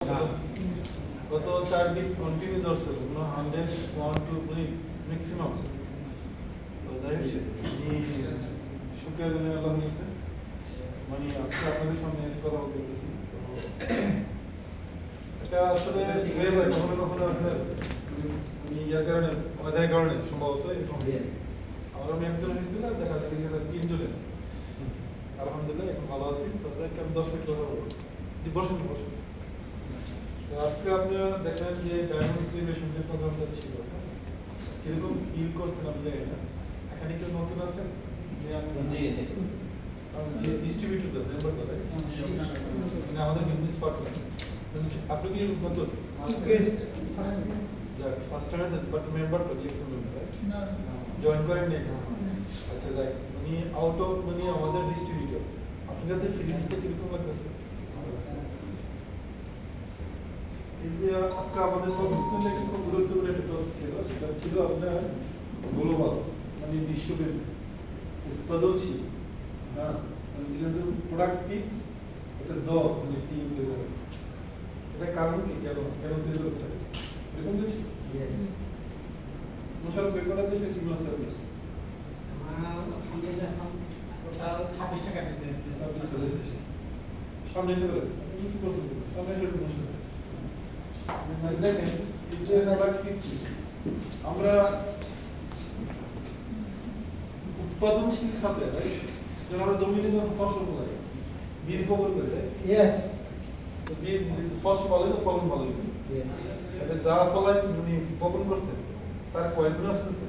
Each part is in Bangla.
ছিল গত 4 দিন কন্টিনিউ জ্বর ছিল 100 1 2 3 ম্যাক্সিমাম। তো যাই হোক শুক্রিয়া জানাই আল্লাহ নিয়েছে মানে আজকে আপনাদের সামনে এসে কথা বলতেছি। এটা আসলে হয়ে যায় কখনো কখনো আপনার ইয়ার কারণে আমাদের কারণে সম্ভবত আমার আমি একজন হয়েছিল দেখা যাচ্ছে 3 জনের আলহামদুলিল্লাহ এখন ভালো আছি। তো যাই আমি 10 মিনিট কথা বলবো বসুন বসুন। আজকে আপনারা দেখেন যে ডায়মন্ড সেলিব্রেশন যে প্রোগ্রামটা ছিল কিরকম ফিল করছেন আমি জানি না। এখানে কেউ নতুন আছেন যে আমি যে ডিস্ট্রিবিউটর মেম্বার করে মানে আমাদের বিজনেস পার্টনার আপনি কি নতুন গেস্ট ফার্স্ট ফার্স্ট টাইম আছেন বাট মেম্বার তো ডিএক্সএম মেম্বার রাইট জয়েন করেন নি? আচ্ছা যাই মানে আউট অফ মানে আমাদের ডিস্ট্রিবিউটর আপনার কাছে ফিলিংসটা কিরকম লাগতেছে? এই যে আজকে আমাদের প্রফেশনাল একটা খুব গুরুত্বপূর্ণ একটা টপিক ছিল সেটা ছিল আপনার গ্লোবাল মানে বিশ্বব্যাপী উৎপাদনশীল হ্যাঁ মানে যেটা প্রোডাক্টিভ একটা দল মানে টিম তৈরি করে। এটা কারণ কি কেন কেন তৈরি করতে হয় এরকম দেখছি? ইয়েস মোশারফ বেকরা দেশে কি আছে আপনি? আলহামদুলিল্লাহ এখন টোটাল 26 টাকা দিতে সামনে এসে বলেন কিছু প্রশ্ন সামনে এসে প্রশ্ন দেখেন এই যে প্রোডাক্টিভ আমরা উৎপাদনশীল খাতে যেন আমরা জমিতে ফসল ফলাই বীজ বপন করে ইয়েস তো বীজ ফসল ফলে না ফলন ভালো হয়েছে ইয়েস এতে যা ফলাই উনি বপন করছে তার কয়েক গুণ আসতেছে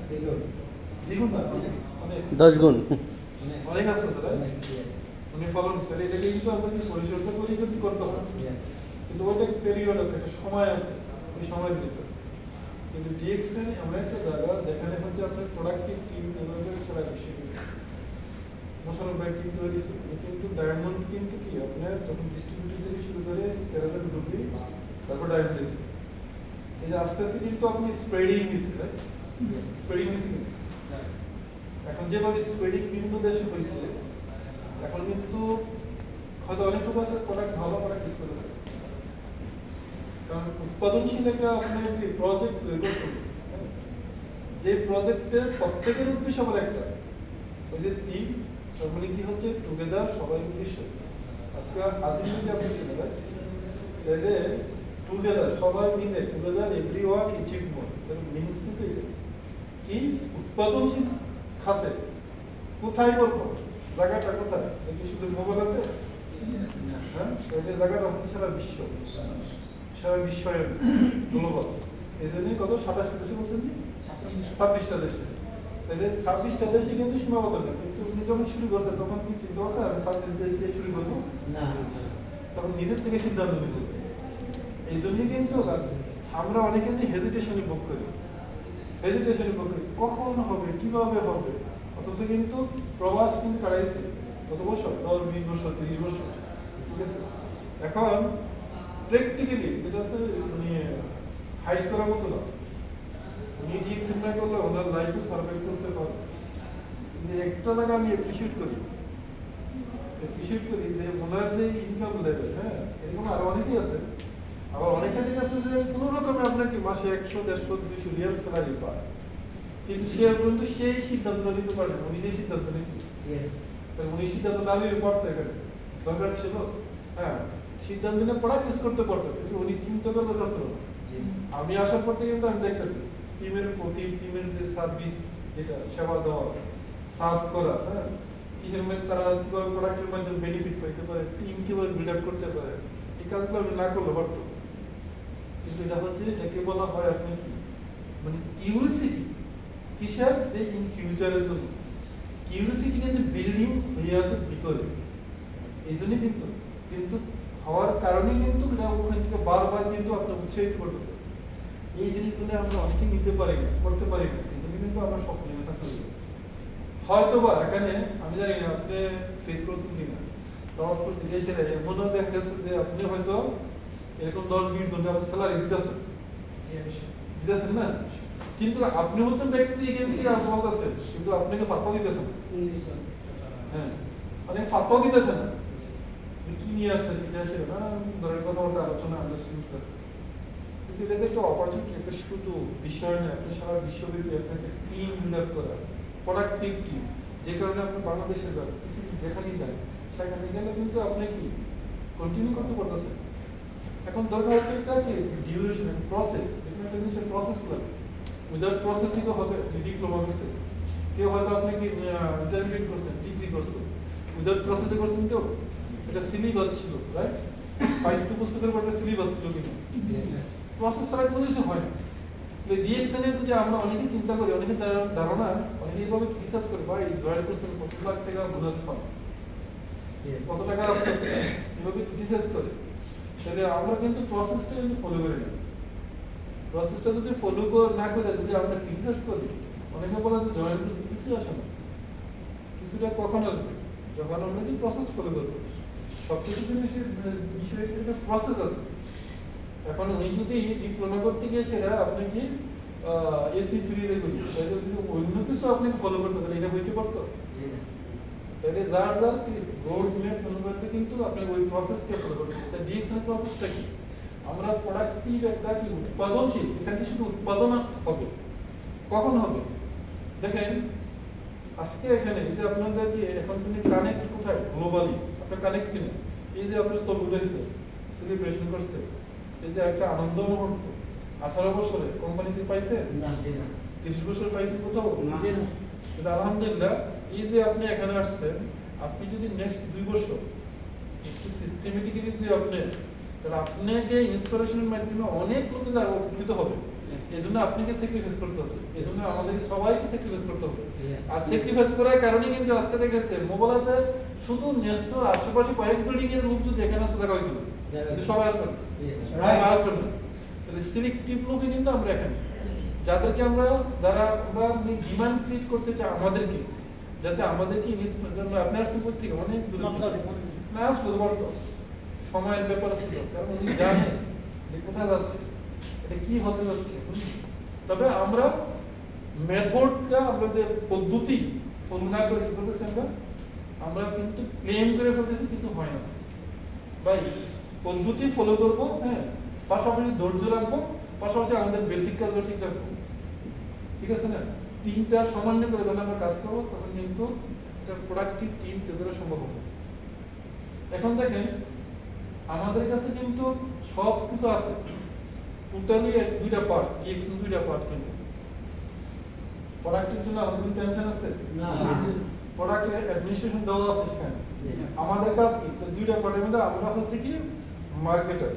দেখুন দ্বিগুণ না অনেক 10 গুণ অনেক আসতেছে তাই ইয়েস উনি ফলন তাহলে এটাকে কিন্তু আমাদের পরিচর্যা করে যদি করতে হয় ইয়েস কিন্তু ওইটা পেরিয়ড আছে একটা সময় আছে ওই সময়ের ভিতরে কিন্তু ডিএক্সএন এমন একটা জায়গা যেখানে হচ্ছে আপনার প্রোডাক্টিভ টিম ডেভেলপমেন্ট ছাড়া বিশ্ববিদ্যালয় মোশারফ ভাই টিম তৈরি কিন্তু ডায়মন্ড কিন্তু কি আপনার যখন ডিস্ট্রিবিউটর থেকে শুরু করে স্টেরাজের গ্রুপে তারপর ডায়মন্ড দিয়েছে এই যে আস্তে আস্তে কিন্তু আপনি স্প্রেডিং দিচ্ছে রাইট স্প্রেডিং দিচ্ছে কিন্তু এখন যেভাবে স্প্রেডিং বিভিন্ন দেশে হয়েছে এখন কিন্তু হয়তো অনেকটুকু আছে প্রোডাক্ট ভালো প্রোডাক্ট ইউজ করেছে কারণ উৎপাদনশীল একটা আপনার একটি প্রজেক্ট তৈরি করতে যে প্রজেক্টের প্রত্যেকের উদ্দেশ্য আবার একটা ওই যে টিম সব মানে কি হচ্ছে টুগেদার সবাই উদ্দেশ্য আজকে আজিম যদি আপনি টুগেদার তাহলে টুগেদার সবাই মিলে টুগেদার এভরিওয়ান অ্যাচিভ মোর তাহলে মিনিংস কিন্তু এটা কি উৎপাদনশীল খাতে কোথায় করবো জায়গাটা কোথায় কি শুধু মোবাইলাতে হ্যাঁ এই জায়গাটা হচ্ছে সারা বিশ্ব সারা বিশ্বের গ্লোবাল এই জন্যই কত 27টা দেশে বলছেন কি 26টা দেশে তাহলে 26টা দেশে কিন্তু সীমাবদ্ধ না কিন্তু উনি যখন শুরু করছে তখন কি চিন্তা করছে আমি 26 দেশ দিয়ে শুরু করবো না তখন নিজের থেকে সিদ্ধান্ত নিয়েছে এই জন্যই কিন্তু আমরা অনেকে হেজিটেশনই ভোগ করি কখন হবে কিভাবে হবে অথচ কিন্তু প্রবাস কিন্তু কাটাইছে কত বছর 10-20 বছর 30 বছর ঠিক আছে এখন প্র্যাকটিক্যালি যেটা আছে মানে হাইড করার মতো না উনি ঠিক চিন্তা করলে ওনার লাইফে সার্ভাইভ করতে পারে কিন্তু একটা জায়গা আমি অ্যাপ্রিসিয়েট করি যে ওনার যে ইনকাম লেভেল হ্যাঁ এরকম আরো অনেকেই আছে আবার অনেকে আছে যে কোনো রকমে আপনাকে মাসে 100-150-200 রিয়াল স্যালারি পায় কিন্তু সে পর্যন্ত সেই সিদ্ধান্ত নিতে পারে না উনি যে সিদ্ধান্ত নিয়েছে উনি সিদ্ধান্ত না নিলে পারতো এখানে দরকার ছিল হ্যাঁ সিদ্ধান্ত নিয়ে প্রোডাক্ট ইউজ করতে পারতো কিন্তু উনি চিন্তা করে দরকার ছিল আমি আসার পর থেকে কিন্তু আমি দেখতেছি টিমের প্রতি টিমের যে সার্ভিস যেটা সেবা দেওয়া সার্ভ করা হ্যাঁ কিসের মধ্যে তারা কিভাবে প্রোডাক্টের মাধ্যমে বেনিফিট পাইতে পারে টিম কিভাবে বিল্ড আপ করতে পারে এই কাজগুলো আমি না করলে পারতো কিন্তু এটা হচ্ছে এটাকে বলা হয় আপনি কি মানে কিউরিসিটি কিসের যে ইন ফিউচারের জন্য কিউরিসিটি কিন্তু বিল্ডিং হয়ে আছে ভিতরে এই জন্যই কিন্তু হওয়ার কারণে কিন্তু এটা ওখান থেকে বারবার কিন্তু আপনার উৎসাহিত করতেছে এই জিনিসগুলো আমরা অনেকে নিতে পারি না করতে পারি না এই জন্য কিন্তু আমরা সফল সাকসেস হয়তো বা এখানে আমি জানি না আপনি ফেস করছেন কিনা টপ করতে গিয়ে সেটা এমনও দেখা যাচ্ছে যে আপনি হয়তো এরকম 10-20 জনকে আপনার স্যালারি দিতেছেন না কিন্তু আপনি মতন ব্যক্তি কিন্তু বলতেছেন কিন্তু আপনাকে ফাত্তা দিতেছেন হ্যাঁ মানে ফাত্তা দিতেছেন না যে কি নিয়ে আসছে ইতিহাসে না ধরেন কথাবার্তা আলোচনা আন্ডারস্ট্যান্ড করে। কিন্তু এটা যে একটা অপরচুনিটি, একটা সুযোগ, বিষয় না আপনি সারা বিশ্বব্যাপী আপনাকে টিম বিল্ড আপ করা, প্রোডাক্টিভ টিম, যে কারণে আপনি বাংলাদেশে যান, পৃথিবীর যেখানেই যান সেখানে গেলে কিন্তু আপনি কি কন্টিনিউ করতে পারতেছেন। এখন দরকার হচ্ছে একটা কি ডিউরেশন, প্রসেস, এখানে একটা জিনিসের প্রসেস লাগে। উইদাউট প্রসেস তো হবে ডিপ্লোমা করছে, কেউ হয়তো আপনি কি ইন্টারমিডিয়েট করছেন, ডিগ্রি করছেন, উইদাউট প্রসেসে করছেন কেউ, এটা সিলেবাস ছিল, রাইট? পাঠ্য পুস্তকের পর একটা সিলেবাস ছিল কিনা, প্রসেস ছাড়া কোনো কিছু হয় না। ডিএক্সএন এ যদি আমরা অনেকেই চিন্তা করি, অনেকে ধারণা, অনেকে এইভাবে রিসার্চ করে, ভাই জয়েন করছেন কত লাখ টাকা বোনাস পান, কত টাকা আসছে, এভাবে রিসার্চ করে। তাহলে আমরা কিন্তু প্রসেসটা কিন্তু ফলো করি না। প্রসেসটা যদি ফলো না করে যদি আমরা রিসার্চ করি, অনেকে বলে যে জয়েন করতে কিছু আসে না, কিছুটা কখন আসবে, যখন আমরা কি প্রসেস ফলো করবো। সবকিছু জিনিসের বিষয়ে একটা প্রসেস আছে। এখন উনি যদি ডিপ্লোমা করতে গিয়ে সেটা আপনি কি এসি ফ্রিতে করি, তাহলে যদি অন্য কিছু আপনি ফলো করতে পারেন, এটা হইতে পারতো? তাহলে যার যার রোড ম্যাপ অনুপাতে কিন্তু আপনি ওই প্রসেসকে ফলো করতে হবে। ডিএক্সএন প্রসেসটা কি? আমরা প্রোডাক্টিভ একটা কি উৎপাদনশীল, এটা কি শুধু উৎপাদন হবে, কখন হবে? দেখেন আজকে এখানে এই যে আপনাদের যে এখন তুমি কানেক্ট কোথায় গ্লোবালি, আপনার কানেক্ট কিনা, এই যে আপনার সব উঠেছে, সেলিব্রেশন করছে, এই যে একটা আনন্দ মুহূর্ত, 18 বছরে কোম্পানিতে পাইছে না, 30 বছর পাইছে কোথাও না। কিন্তু আলহামদুলিল্লাহ এই যে আপনি এখানে আসছেন, আপনি যদি নেক্সট 2 বছর একটু সিস্টেমেটিক্যালি যে আপনি, তাহলে আপনাকে ইন্সপিরেশনের মাধ্যমে অনেক লোক কিন্তু আরো উপকৃত হবে। এই জন্য আপনাকে স্যাক্রিফাইস করতে হবে, এই জন্য আমাদের সবাইকে স্যাক্রিফাইস করতে হবে। আর স্যাক্রিফাইস করার কারণে কিন্তু আজকে দেখেছে মোবাইলে শুধু নেক্সট আশেপাশে কয়েক বিল্ডিং এর লোক যদি এখানে আসতে দেখা হইতো, কিন্তু সবাই আসবে না, আসবে না। তাহলে সিলেক্টিভ লোকে কিন্তু আমরা এখানে, যাদেরকে আমরা যারা আমরা ডিমান্ড ক্রিয়েট করতে চাই আমাদেরকে, যাতে আমাদেরকে আপনার সিম্পল থেকে অনেক দূরে না আসলে পারতো, সময়ের ব্যাপার ছিল, কারণ উনি জানেন যে কোথায় যাচ্ছে, এটা কি হতে যাচ্ছে। তবে আমরা মেথডটা, আমাদের পদ্ধতি ফলো না করে কি করতেছি আমরা কিন্তু ক্লেম করে ফেলতেছি, কিছু হয় না। ভাই পদ্ধতি ফলো করবো, হ্যাঁ, পাশাপাশি ধৈর্য রাখবো, পাশাপাশি আমাদের বেসিক কাজও ঠিক রাখবো, ঠিক আছে না? তিনটা সমন্বয় করে যখন আমরা কাজ করবো, তখন কিন্তু একটা প্রোডাক্টিভ টিম তৈরি করা সম্ভব হবে। এখন দেখেন আমাদের কাছে কিন্তু সব কিছু আছে, টোটালি দুইটা পার্ট, ডিএক্সএন দুইটা পার্ট। কিন্তু প্রোডাক্টের জন্য আমাদের কোনো টেনশন আছে না, প্রোডাক্টের অ্যাডমিনিস্ট্রেশন দেওয়া আছে সেখানে। আমাদের কাজ কি? তো দুইটা পার্টের মধ্যে আমরা হচ্ছে কি মার্কেটার,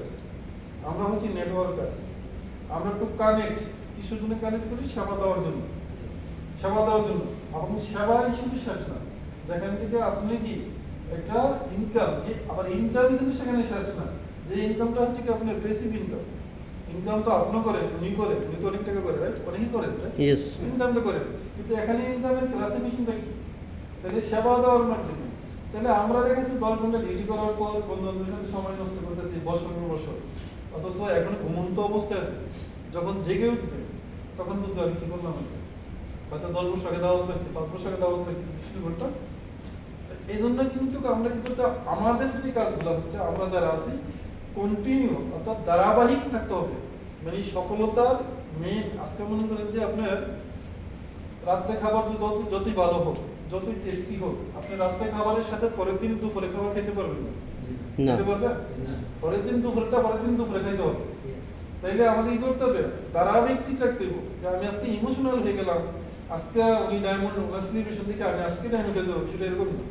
আমরা হচ্ছে নেটওয়ার্কার, আমরা একটু কানেক্ট, কিসের জন্য কানেক্ট করি? সেবা দেওয়ার জন্য, সেবা দেওয়ার জন্য। আপনি সেবা শুধু শেষ না, যেখান থেকে আপনি কি একটা ইনকাম, যে আবার ইনকাম কিন্তু সেখানে শেষ না, যে ইনকামটা হচ্ছে কি আপনার বেসিক ইনকাম। ইনকাম তো আপনি করেন, উনি করেন, উনি তো অনেক টাকা করে, রাইট? অনেকেই করেন, রাইট? ইনকাম তো করেন, কিন্তু এখানে ইনকামের ক্লাসিফিকেশনটা কি? তাহলে সেবা দেওয়ার মাধ্যমে। তাহলে আমরা দেখেছি 10 ঘন্টা ডিউটি করার পর বন্ধু বান্ধবের সাথে সময় নষ্ট করতেছি বছর পর বছর, অথচ এখন ঘুমন্ত অবস্থায় আছে। যখন জেগে উঠবে তখন বুঝতে আমি কি করলাম, হয়তো 10 বছর আগে দাওয়াত পাইছি, 5 বছর আগে দাওয়াত পাইছি, কিছু করতাম। এই জন্য কিন্তু আমরা কি করতে, আমাদের যে কাজগুলো হচ্ছে, আমরা যারা আছি কন্টিনিউ, অর্থাৎ ধারাবাহিক থাকতে হবে। মানে সফলতার মেন, আজকে মনে করেন যে আপনার রাত্রে খাবার যতই ভালো হোক, যতই টেস্টি হোক, আপনি রাত্রে খাবারের সাথে পরের দিন দুপুরে খাবার খেতে পারবেন না, খেতে পারবেন? পরের দিন দুপুরটা পরের দিন দুপুরে খাইতে হবে। তাইলে আমাদের কি করতে হবে? ধারাবাহিক ঠিক রাখতে হবে। যে আমি আজকে ইমোশনাল হয়ে গেলাম, আজকে উনি ডায়মন্ড সেলিব্রেশন থেকে আমি আজকে ডায়মন্ড খেতে হবে, সেটা এরকম না।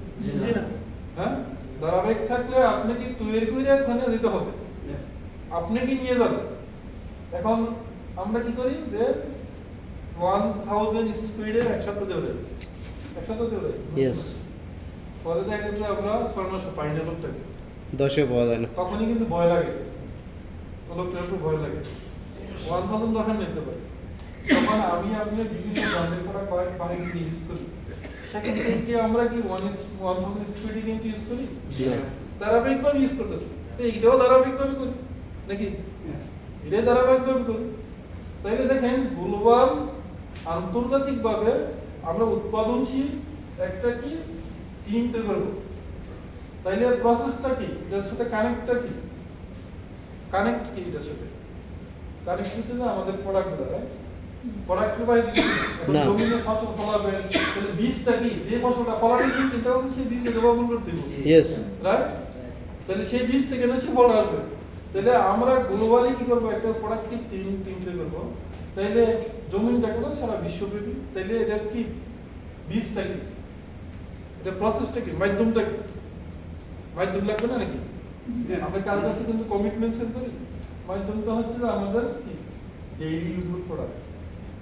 হ্যাঁ, ধারাবাহিক থাকলে আপনি কি তৈরি করে ওখানে দিতে হবে, আপনি কি নিয়ে যাবেন। এখন আমরা কি করি যে 1000 স্পিডে একসাথে দেবে, একসাথে দেবে, পরে দেখা গেছে আমরা 6 মাসে পাই না লোকটাকে, 10-এ পাওয়া যায় না, তখনই কিন্তু ভয় লাগে, লোকটার একটু ভয় লাগে। 1000 দরকার নিতে পারে, তখন আমি আপনি বিভিন্ন ব্র্যান্ডের করা কয়েক বাইক ইউজ করি, সেখান থেকে আমরা কি 1000 স্পিডে কিন্তু ইউজ করি, ধারাবাহিকভাবে ইউজ করতেছি। তো এইটাও ধারাবাহিকভাবে করি নাকি? এটাই ধারাবাহিকভাবে করি। তাইলে দেখেন গ্লোবাল, আন্তর্জাতিকভাবে আমরা উৎপাদনশীল একটা কি টিম তৈরি করবো। তাইলে প্রসেসটা কি, এটার সাথে কানেক্টটা কি, কানেক্ট কি এটার সাথে? কানেক্ট হচ্ছে না আমাদের প্রোডাক্টগুলো, রাইট? প্রোডাক্ট বাই না। জমিনে ফসল ফলাবেন, তাহলে বীজটা কি, যে ফসলটা ফলাবেন কি চিন্তা করছেন সেই বীজ রোপণ করতে হবে, ইয়েস, রাইট? তাহলে সেই বীজ থেকে না সে ফল আসবে। তাহলে আমরা গ্লোবালি কি করবো, একটা প্রোডাক্টিভ টিম তৈরি করবো। তাইলে জমিনটাকে না সারা বিশ্বব্যাপী, তাইলে এটা কি, বীজটা কি, এটা প্রসেসটা কি, মাধ্যমটা কি, মাধ্যম লাগবে না নাকি? আমরা কার কাছে কিন্তু কমিটমেন্ট সেট করি। মাধ্যমটা হচ্ছে যে আমাদের কি, ডেইলি ইউজফুল প্রোডাক্ট,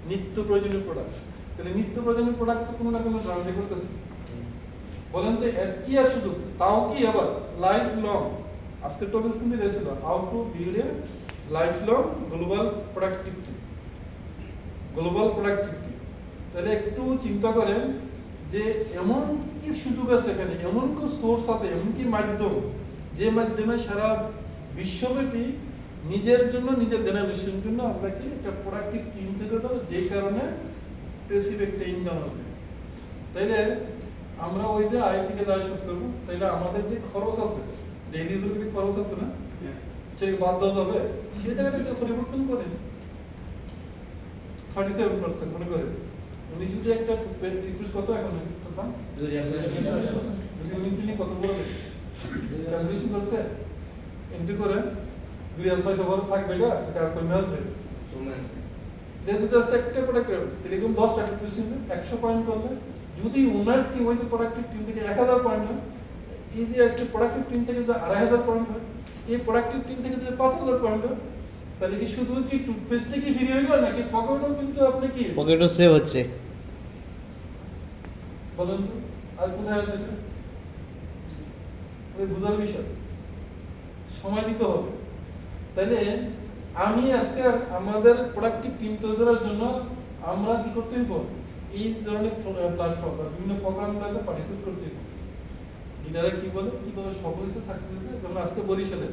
নিত্য প্রয়োজনীয় প্রোডাক্ট। তাহলে নিত্য প্রয়োজনীয় প্রোডাক্ট তো কোনো না কোনো ব্রান্ডে করতেছি। বলেন তো এর কি আর শুধু, তাও কি আবার লাইফ লং, আজকের টপিক কিন্তু রেছিল how to build a life long global productivity, global productivity. তাহলে একটু চিন্তা করেন যে এমন কি সুযোগ আছে এখানে, এমন কি সোর্স আছে, এমন কি মাধ্যম, যে মাধ্যমে সারা বিশ্বব্যাপী নিজের জন্য, নিজের জেনারেশনের জন্য আমরা কি একটা প্রোডাক্টিভ টিম তৈরি করবো, যে কারণে প্যাসিভ একটা ইনকাম আসবে। তাইলে আমরা ওই যে আয় থেকে দায় শোধ করবো, তাইলে আমাদের যে খরচ আছে, ডেইলি ইউজের খরচ আছে না, সে বাদ দেওয়া যাবে, সে জায়গাটাকে পরিবর্তন করেন 37% মনে করেন। উনি যদি একটা রিকোয়েস্ট কত এখন দাম, যদি উনি কিনে কত বলবে ক্যালকুলেশন করছে, এন্ট্রি করে 2600 বড় থাকবে, এটা কার কমে আসবে, যেহেতু জাস্ট একটা প্রোডাক্ট তাহলে এরকম 10 টাকা ক্যালকুলেশন 100 পয়েন্ট করলে, যদি ওনার টিম ওই যে প্রোডাক্টিভ টিম থেকে 1000 পয়েন্ট হয়, এই যে একটা প্রোডাক্টিভ টিম থেকে যে 2500 পয়েন্ট হয়, এই প্রোডাক্টিভ টিম থেকে যে 5000 পয়েন্ট হয়, তাহলে কি শুধু কি টুথপেস্টে কি ফ্রি হইল নাকি পকেটও কিন্তু আপনি কি পকেটও সেভ হচ্ছে। বলেন তো, আর কোথায় আছে এটা? ওই বুঝার বিষয়, সময় দিতে হবে। তাইলে আমি আজকে আমাদের প্রোডাক্টিভ টিম তৈরি করার জন্য আমরা কি করতে হইব, এই ধরনের প্ল্যাটফর্ম বা বিভিন্ন প্রোগ্রামগুলোতে পার্টিসিপেট করতে হইব। লিডাররা কি বলে, কিভাবে সফল হয়েছে, সাকসেস হয়েছে। যেমন আজকে বরিশালে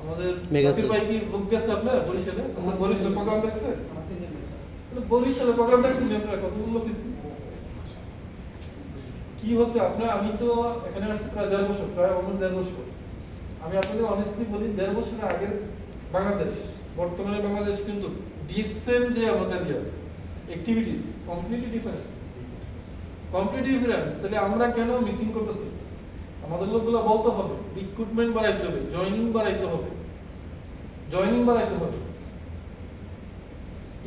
আমাদের মেগাসেল। ভাই কি লোক গেছে আপনার বরিশালে, আচ্ছা বরিশালে প্রোগ্রাম দেখছে, আমার 3 জন আছে। বরিশালে প্রোগ্রাম দেখছেন আপনারা, কতজন লোক গেছে? কি হচ্ছে আপনার, আমি তো এখানে আসছি প্রায় 1.5 বছর, প্রায় অন্য 1.5 বছর। আমি আপনাদের অনেস্টলি বলি, 1.5 বছর আগের বাংলাদেশ, বর্তমানে বাংলাদেশ কিন্তু ডিএক্সএন যে আমাদের activities completely different, completely different. তাহলে আমরা কেন মিসিং করতেছি? আমাদের লোকগুলো বলতে হবে, রিক্রুটমেন্ট বাড়াইতে হবে, জয়েনিং বাড়াইতে হবে, জয়েনিং বাড়াইতে হবে।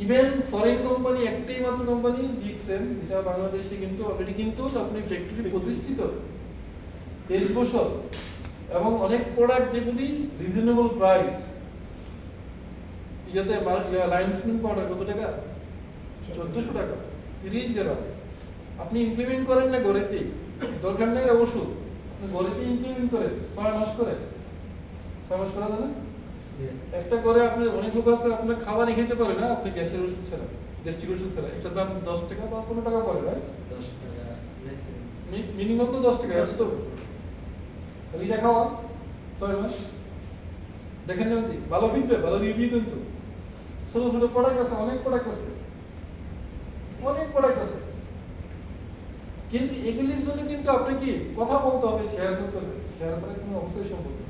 ইভেন ফরেন কোম্পানি, একটাই মাত্র কোম্পানি ডিএক্সএন, যেটা বাংলাদেশে কিন্তু অলরেডি কিন্তু আপনি ফ্যাক্টরি প্রতিষ্ঠিত 23 বছর, এবং অনেক প্রোডাক্ট যেগুলি রিজনেবল প্রাইস। ইয়াতে লাইনসম্যান পাউডার কত টাকা? 1400 টাকা, 30 গ্রাম। আপনি ইমপ্লিমেন্ট করেন না ঘরেতে, দরকার নেই ওষুধ, আপনি ঘরেতে ইমপ্লিমেন্ট করেন 6 মাস করে, 6 মাস করা যায় না? একটা করে আপনি, অনেক লোক আছে আপনার খাবারই খেতে পারে না, আপনি গ্যাসের ওষুধ ছাড়া, গ্যাস্ট্রিক ওষুধ ছাড়া, এটার দাম 10 টাকা বা 15 টাকা পড়ে, রাইট? মিনিমাম তো 10 টাকা আসতো। এটা খাওয়া 6 মাস, দেখেন না ভালো ফিডব্যাক, ভালো রিভিউ। কিন্তু ছোট ছোট প্রোডাক্ট আছে, অনেক প্রোডাক্ট আছে, অনেক প্রোডাক্ট আছে, কিন্তু এগুলির জন্য কিন্তু আপনি কি কথা বলতে হবে, শেয়ার করতে হবে, শেয়ার ছাড়া কোনো অবস্থায় সম্ভব না।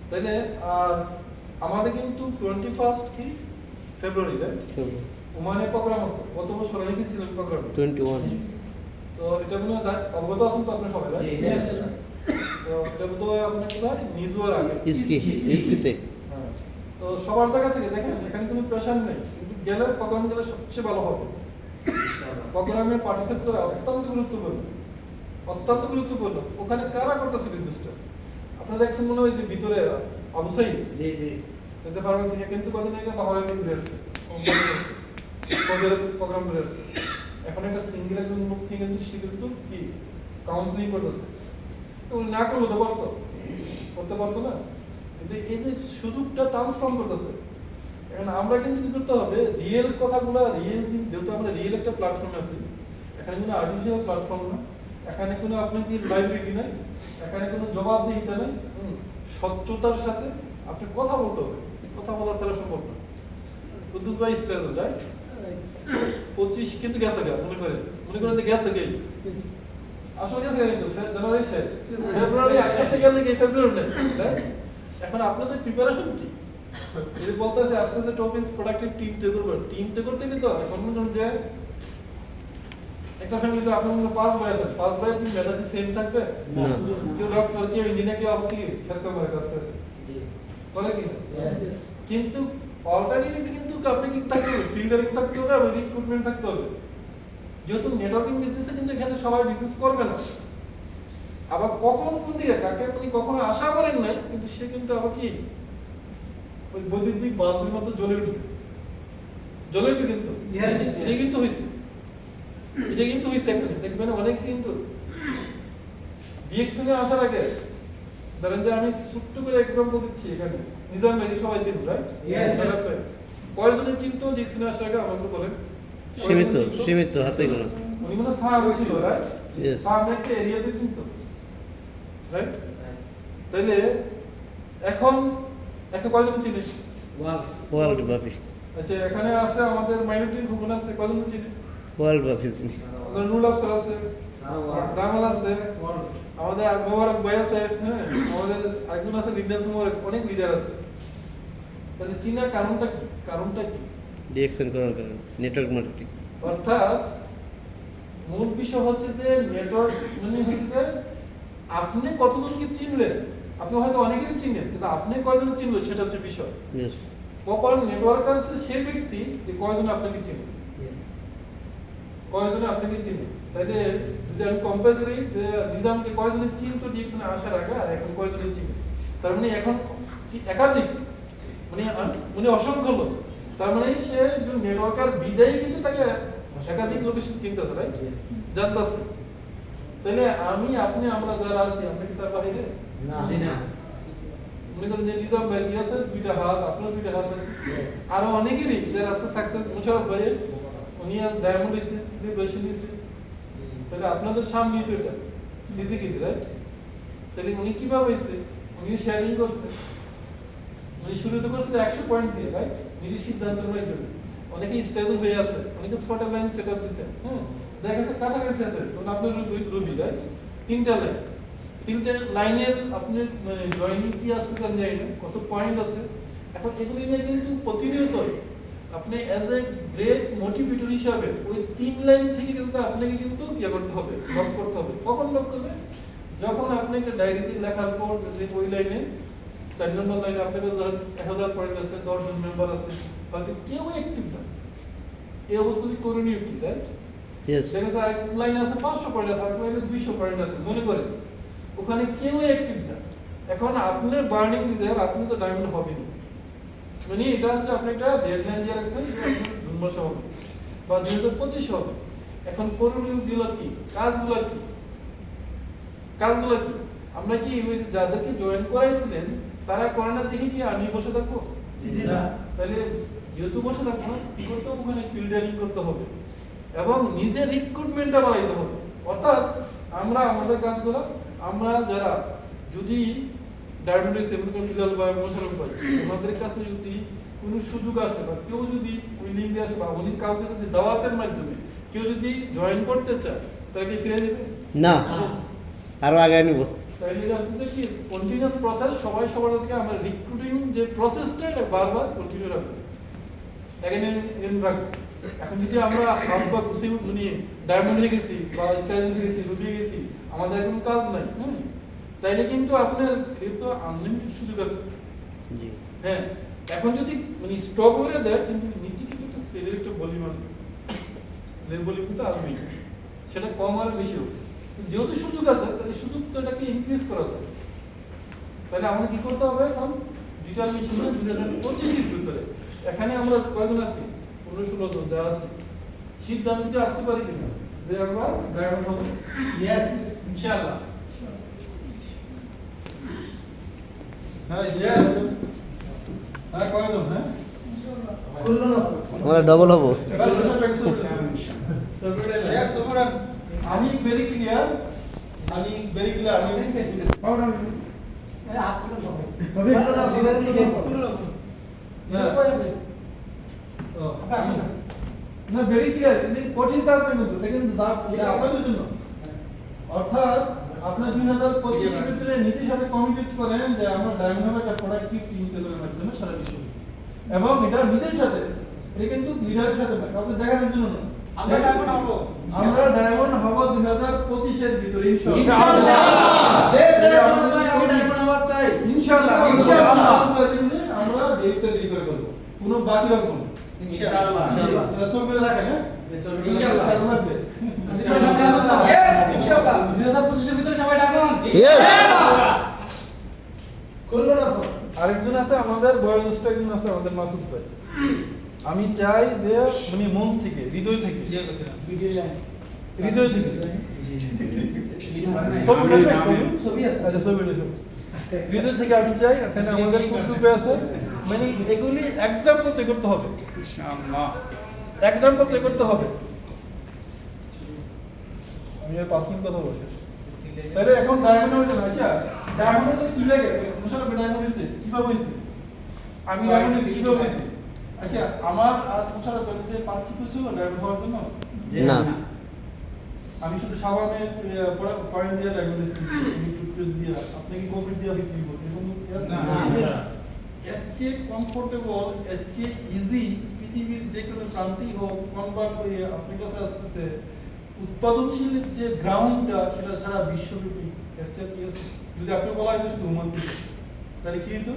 তাইলে আর আমাদের কিন্তু 21 কি ফেব্রুয়ারি, রাইট? ওমানে প্রোগ্রাম আছে, গত বছর রেখেছিলেন প্রোগ্রাম 21। তো এটা মনে হয় অবগত আছেন তো আপনার সবাই, রাইট? তো এটা বোধহয় আপনার কোথায় নিজুয়ার আগে ইসকিতে। হ্যাঁ, তো সবার জায়গা থেকে দেখেন, এখানে কোনো প্রেশার নেই, কিন্তু গেলে প্রোগ্রাম গেলে সবচেয়ে ভালো হবে। প্রোগ্রামে পার্টিসিপেট করা অত্যন্ত গুরুত্বপূর্ণ, অত্যন্ত গুরুত্বপূর্ণ। ওখানে কারা করতেছে বিজনেসটা? আপনারা দেখছেন মনে হয় যে ভিতরে অবশ্যই জি জি যে ফার্মেসি কিন্তু কদিন আগে বাহারে নিয়ে ঘুরে আসছে, প্রোগ্রাম করে আসছে। এখন একটা সিঙ্গেল একজন লোক নিয়ে কিন্তু সে কিন্তু কি কাউন্সিলিং করতেছে, তো উনি না করলে তো পারতো, করতে পারতো না। কিন্তু এই যে সুযোগটা ট্রান্সফর্ম করতেছে, এখন আমরা কিন্তু কি করতে হবে, রিয়েল কথাগুলো, রিয়েল, যেহেতু আমরা রিয়েল একটা প্ল্যাটফর্মে আছি, এখানে কোনো আর্টিফিশিয়াল প্ল্যাটফর্ম না, এখানে কোনো আপনার কি লাইব্রেরি নাই, এখানে কোনো জবাবদিহিতা নেই, স্বচ্ছতার সাথে আপনি কথা বলতে হবে, কথা বলা ছাড়া সম্ভব না। কুদ্দুস ভাই স্টেজ, রাইট? 25 কিন্তু গেছে গা, মনে করেন যে গেছে গেই, আসলে গেছে কিন্তু জানুয়ারি শেষ, ফেব্রুয়ারি আসার গেলে কি ফেব্রুয়ারি নেই, তাই? এখন আপনাদের প্রিপারেশন কি? যদি বলতেছে আজকে যে টপিকস প্রোডাক্টিভ টিম তৈরি করবো, টিম তৈরি করতে কিন্তু এখন মনে হচ্ছে একটা ফ্যামিলিতে আপনার মনে 5 ভাই আছেন, 5 ভাই কি মেধাবী সেম থাকবে? না। কেউ ডক্টর, কেউ ইঞ্জিনিয়ার, কেউ কি খেলতে পারে কাজ করে, বলে কি না? কিন্তু অল্টারনেটিভ কিন্তু আপনি কি থাকতে হবে, ফিল্ডারিং থাকতে হবে এবং রিক্রুটমেন্ট থাকতে হবে। যেহেতু নেটওয়ার্কিং বিজনেসে কিন্তু এখানে সবাই বিজনেস করবে না, আবার কখন কোন দিকে কাকে আপনি কখনো আশা করেন নাই, কিন্তু সে কিন্তু আবার কি ওই বৈদ্যুতিক বাল্বের মতো জ্বলে উঠবে, জ্বলে উঠবে কিন্তু। Yes, এটা কিন্তু হয়েছে, এটা কিন্তু হয়েছে এখানে দেখবেন অনেক কিন্তু ডিএক্সনে আসার আগে ধরেন যে আমি ছোট্ট করে এক্সাম্পল দিচ্ছি, এখানে নিজাম ভাই সবাই চিনুন, রাইট? Yes, yes. কয়জনের চিনতো ডিএক্সনে আসার আগে আমাকে বলেন? সীমিত হাতে গোনা। উনি মনে স্যার ছিল, রাইট? Yes. স্যার একটা এরিয়াতে চিনতো, রাইট? তাইলে এখন কয়জন চিনিস? ওয়ার্ল্ড ব্যাপী। আচ্ছা, এখানে আছে আমাদের মাইনরিটি গ্রুপ আছে, কয়জন চিনি? ওয়ার্ল্ড ব্যাপী চিনি। আমাদের নুরুল আফসার আছে, রামাল আছে, আমাদের মোবারক ভাই আছে, হ্যাঁ, আমাদের একজন আছে লিডার মোবারক, অনেক লিডার আছে। তাহলে চিনার কারণটা কি? কারণটা কি? ডিএক্সএন করার কারণে নেটওয়ার্ক মার্কেটিং। অর্থাৎ মূল বিষয় হচ্ছে যে নেটওয়ার্ক মানে হচ্ছে যে আপনি কতজনকে চিনলেন, আপনি হয়তো অনেকেরই চিনেন, কিন্তু আপনি কয়জন চিনলেন সেটা হচ্ছে বিষয়। ইয়েস। প্রপার নেটওয়ার্কার হচ্ছে সেই ব্যক্তি যে কয়জন আপনাকে চিনে, কয়জনে আপনাকে চিনে। তাইলে যদি আমি কম্পেয়ার করি যে নিজামকে কয়জনে চিনতো ডিএক্সনে আসার আগে আর এখন কয়জনে চিনে, তার মানে এখন কি একাধিক, মানে অসংখ্য লোক। তার মানে সে যে নেটওয়ার্কার বিদায়ী কিন্তু তাকে একাধিক লোকের সাথে চিনতেছে, রাইট? জানতেছে। তাহলে আমি আপনি আমরা যারা আছি আমরা কি তার বাইরে? না। উনি তো যে নিজাম ভাই কি আছে দুইটা হাত, আপনার দুইটা হাত আছে, আরো অনেকেরই যারা আজকে সাকসেস, মুশারফ ভাইয়ের উনি আজ ডায়মন্ড হয়েছে, স্লিপ বেশি নিয়েছে। তাহলে আপনাদের সামনেই তো এটা ফিজিক্যালি, রাইট? তাহলে উনি কিভাবে হয়েছে? উনি শেয়ারিং করছে, উনি শুরু তো করছে 100 পয়েন্ট দিয়ে, রাইট? নিজের সিদ্ধান্তের মাধ্যমে। অনেকে স্টেবল হয়ে আছে, অনেকে শর্টার লাইন সেট আপ দিচ্ছে, হ্যাঁ, দেখা গেছে কাছাকাছি আছে। তখন আপনার রুবি, রাইট? 3টা লাইনের আপনার জয়েনিং কি আছে জানি না, কত পয়েন্ট আছে। এখন এগুলি নিয়ে কিন্তু প্রতিনিয়ত আপনি অ্যাজ এ গ্রেট মোটিভেটর হিসাবে ওই 3 লাইন থেকে কিন্তু আপনাকে কিন্তু ইয়ে করতে হবে, লক করতে হবে। কখন লক করবে? যখন আপনি একটা ডায়েরিতে লেখার পর যে ওই লাইনে 4 নম্বর লাইনে আপনার 1000 পয়েন্ট আছে, 10 জন মেম্বার আছে, হয়তো কেউ অ্যাক্টিভ না, এই অবস্থাতে করণীয় কি, রাইট? ইয়েস। দেখা যায় এক লাইনে আছে 500 পয়েন্ট আছে, আর লাইনে 200 পয়েন্ট আছে, মনে করেন ওখানে কেউ অ্যাক্টিভ না। এখন আপনার বার্নিং ডিজায়ার, আপনি তো ডায়মন্ড হবেন, মানে এটা হচ্ছে আপনি একটা ডেডলাইন দিয়ে রাখছেন যে আপনার জুন মাসে হবে বা 2025 হবে। এখন করণীয় দিল কি, কাজগুলো কি? আমরা কি ওই যাদেরকে জয়েন করাইছিলেন তারা করে না দেখি কি আমি বসে থাকবো? না। তাহলে যেহেতু বসে থাকবো না, কি করতে হবে? ওখানে ফিল্টারিং করতে হবে এবং নিজের রিক্রুটমেন্টটা বাড়াইতে হবে। অর্থাৎ আমরা আমাদের কাজগুলো, আমরা যারা যদি ডায়মন্ডে সেভেন বিলাল বা মোশারফ ভাই আমাদের কাছে যদি কোনো সুযোগ আসে বা কেউ যদি উইলিং আসে বা উনি কাউকে যদি দাওয়াতের মাধ্যমে কেউ যদি জয়েন করতে চায় তাকে ফিরে দেবে না, আরো আগায় নিব। তাহলে এটা হচ্ছে কি কন্টিনিউয়াস প্রসেস। সবাই সবার থেকে আমরা রিক্রুটিং যে প্রসেসটা এটা বারবার কন্টিনিউ রাখবো, রাখবো। এখন যদি আমরা হাত বা খুশি নিয়ে ডায়মন্ড হয়ে গেছি বা স্টাইল হয়ে গেছি, রুবি হয়ে গেছি, আমাদের কোনো কাজ নাই, হ্যাঁ, তাইলে কিন্তু আপনার তো আনলিমিটেড সুযোগ আছে। হ্যাঁ, এখন যদি মানে স্টপ করে দেয় কিন্তু নিচে কিন্তু একটা সেলের একটা ভলিউম আসবে, সেলের ভলিউম কিন্তু আসবেই, সেটা কম আর বেশি হোক। যেহেতু সুযোগ আছে তাহলে সুযোগ তো এটাকে ইনক্রিজ করা যায়। তাহলে আমাদের কি করতে হবে? এখন ডিটারমিনেশন 2025 এর ভিতরে এখানে আমরা কয়জন আছি? 15-16 জন যা আছে, সিদ্ধান্তে আসতে পারি কিনা যে আমরা ডায়মন্ড হবো? ইয়েস, ইনশাআল্লাহ। হ্যাঁ, কয়জন? হ্যাঁ, আমরা ডবল হবো। আমি ভেরি ক্লিয়ার, আমি না ভেরি ক্লিয়ার। কঠিন কাজ নয় কিন্তু, লেকিন আপনাদের জন্য অর্থাৎ আপনার 2025 এর ভিতরে নিজের সাথে কমিট করেন যে আমরা ডায়মন্ড হবে একটা প্রোডাক্টিভ টিম তৈরির মাধ্যমে সারা বিশ্ব এবং এটা নিজের সাথে, এটা কিন্তু লিডারের সাথে না, কাউকে দেখানোর জন্য না। আমরা ডায়মন্ড হব। আমরা ডায়মন্ড হব 2025 এর ভিতরে ইনশাআল্লাহ। যে ডায়মন্ড ভাই আমি ডায়মন্ড হওয়া চাই। ইনশাআল্লাহ ইনশাআল্লাহ। আমরা ডেটটা রেডি করে ফেলব, কোনো বাকি রাখবো না। ইনশাআল্লাহ। রেসল করে রাখেন, হ্যাঁ ইনশাআল্লাহ। কাজ লাগবে। ইনশাআল্লাহ। ইয়েস ইনশাআল্লাহ। 2025 এর ভিতরে সবাই ডায়মন্ড। Yes! করব না ফোন। আরেকজন আছে আমাদের বয়োজ্যেষ্ঠ একজন আছে আমাদের মাসুদ ভাই। আমি চাই যে মানে মন থেকে, হৃদয় থেকে, ভিডিও লাইন। হৃদয় থেকে ছবি ছবি উঠান নাই? ছবি? ছবি আছে। আচ্ছা ছবি উঠে ছবি। হৃদয় থেকে আমি চাই এখানে আমাদের কর্তব্য আছে, মানে এগুলি এক্সাম্পল তৈরি করতে হবে, ইনশাআল্লাহ। এক্সাম্পল তৈরি করতে হবে। আমি আর 5 মিনিট কথা বলছি। তাহলে এখন ডায়মন্ড হইছে না, আচ্ছা ডায়মন্ড কি লাগে? মুশারফ ডায়মন্ড হইছে কিভাবে হইছে? আমি ডায়মন্ড হইছে কিভাবে হইছে? আচ্ছা আমার আর মুশারফ বলতে পার্থক্য ছিল ডায়মন্ড হওয়ার জন্য? না। আমি শুধু সাবানের পয়েন্ট দিয়ে ডায়মন্ড হইছি, টুথপেস্ট দিয়ে, আপনি কি কোভিড দিয়ে বিক্রি করতে এরকম কি আছে? না। এর চেয়ে কমফোর্টেবল, এর চেয়ে ইজি পৃথিবীর যে কোনো প্রান্তেই হোক কনভার্ট হয়ে আপনার কাছে আসতেছে উৎপাদনশীল যে গ্রাউন্ডটা সেটা সারা বিশ্বব্যাপী, এর চেয়ে কি আছে? যদি আপনি বলা হয় শুধু হুমান থেকে, তাহলে কি হতো?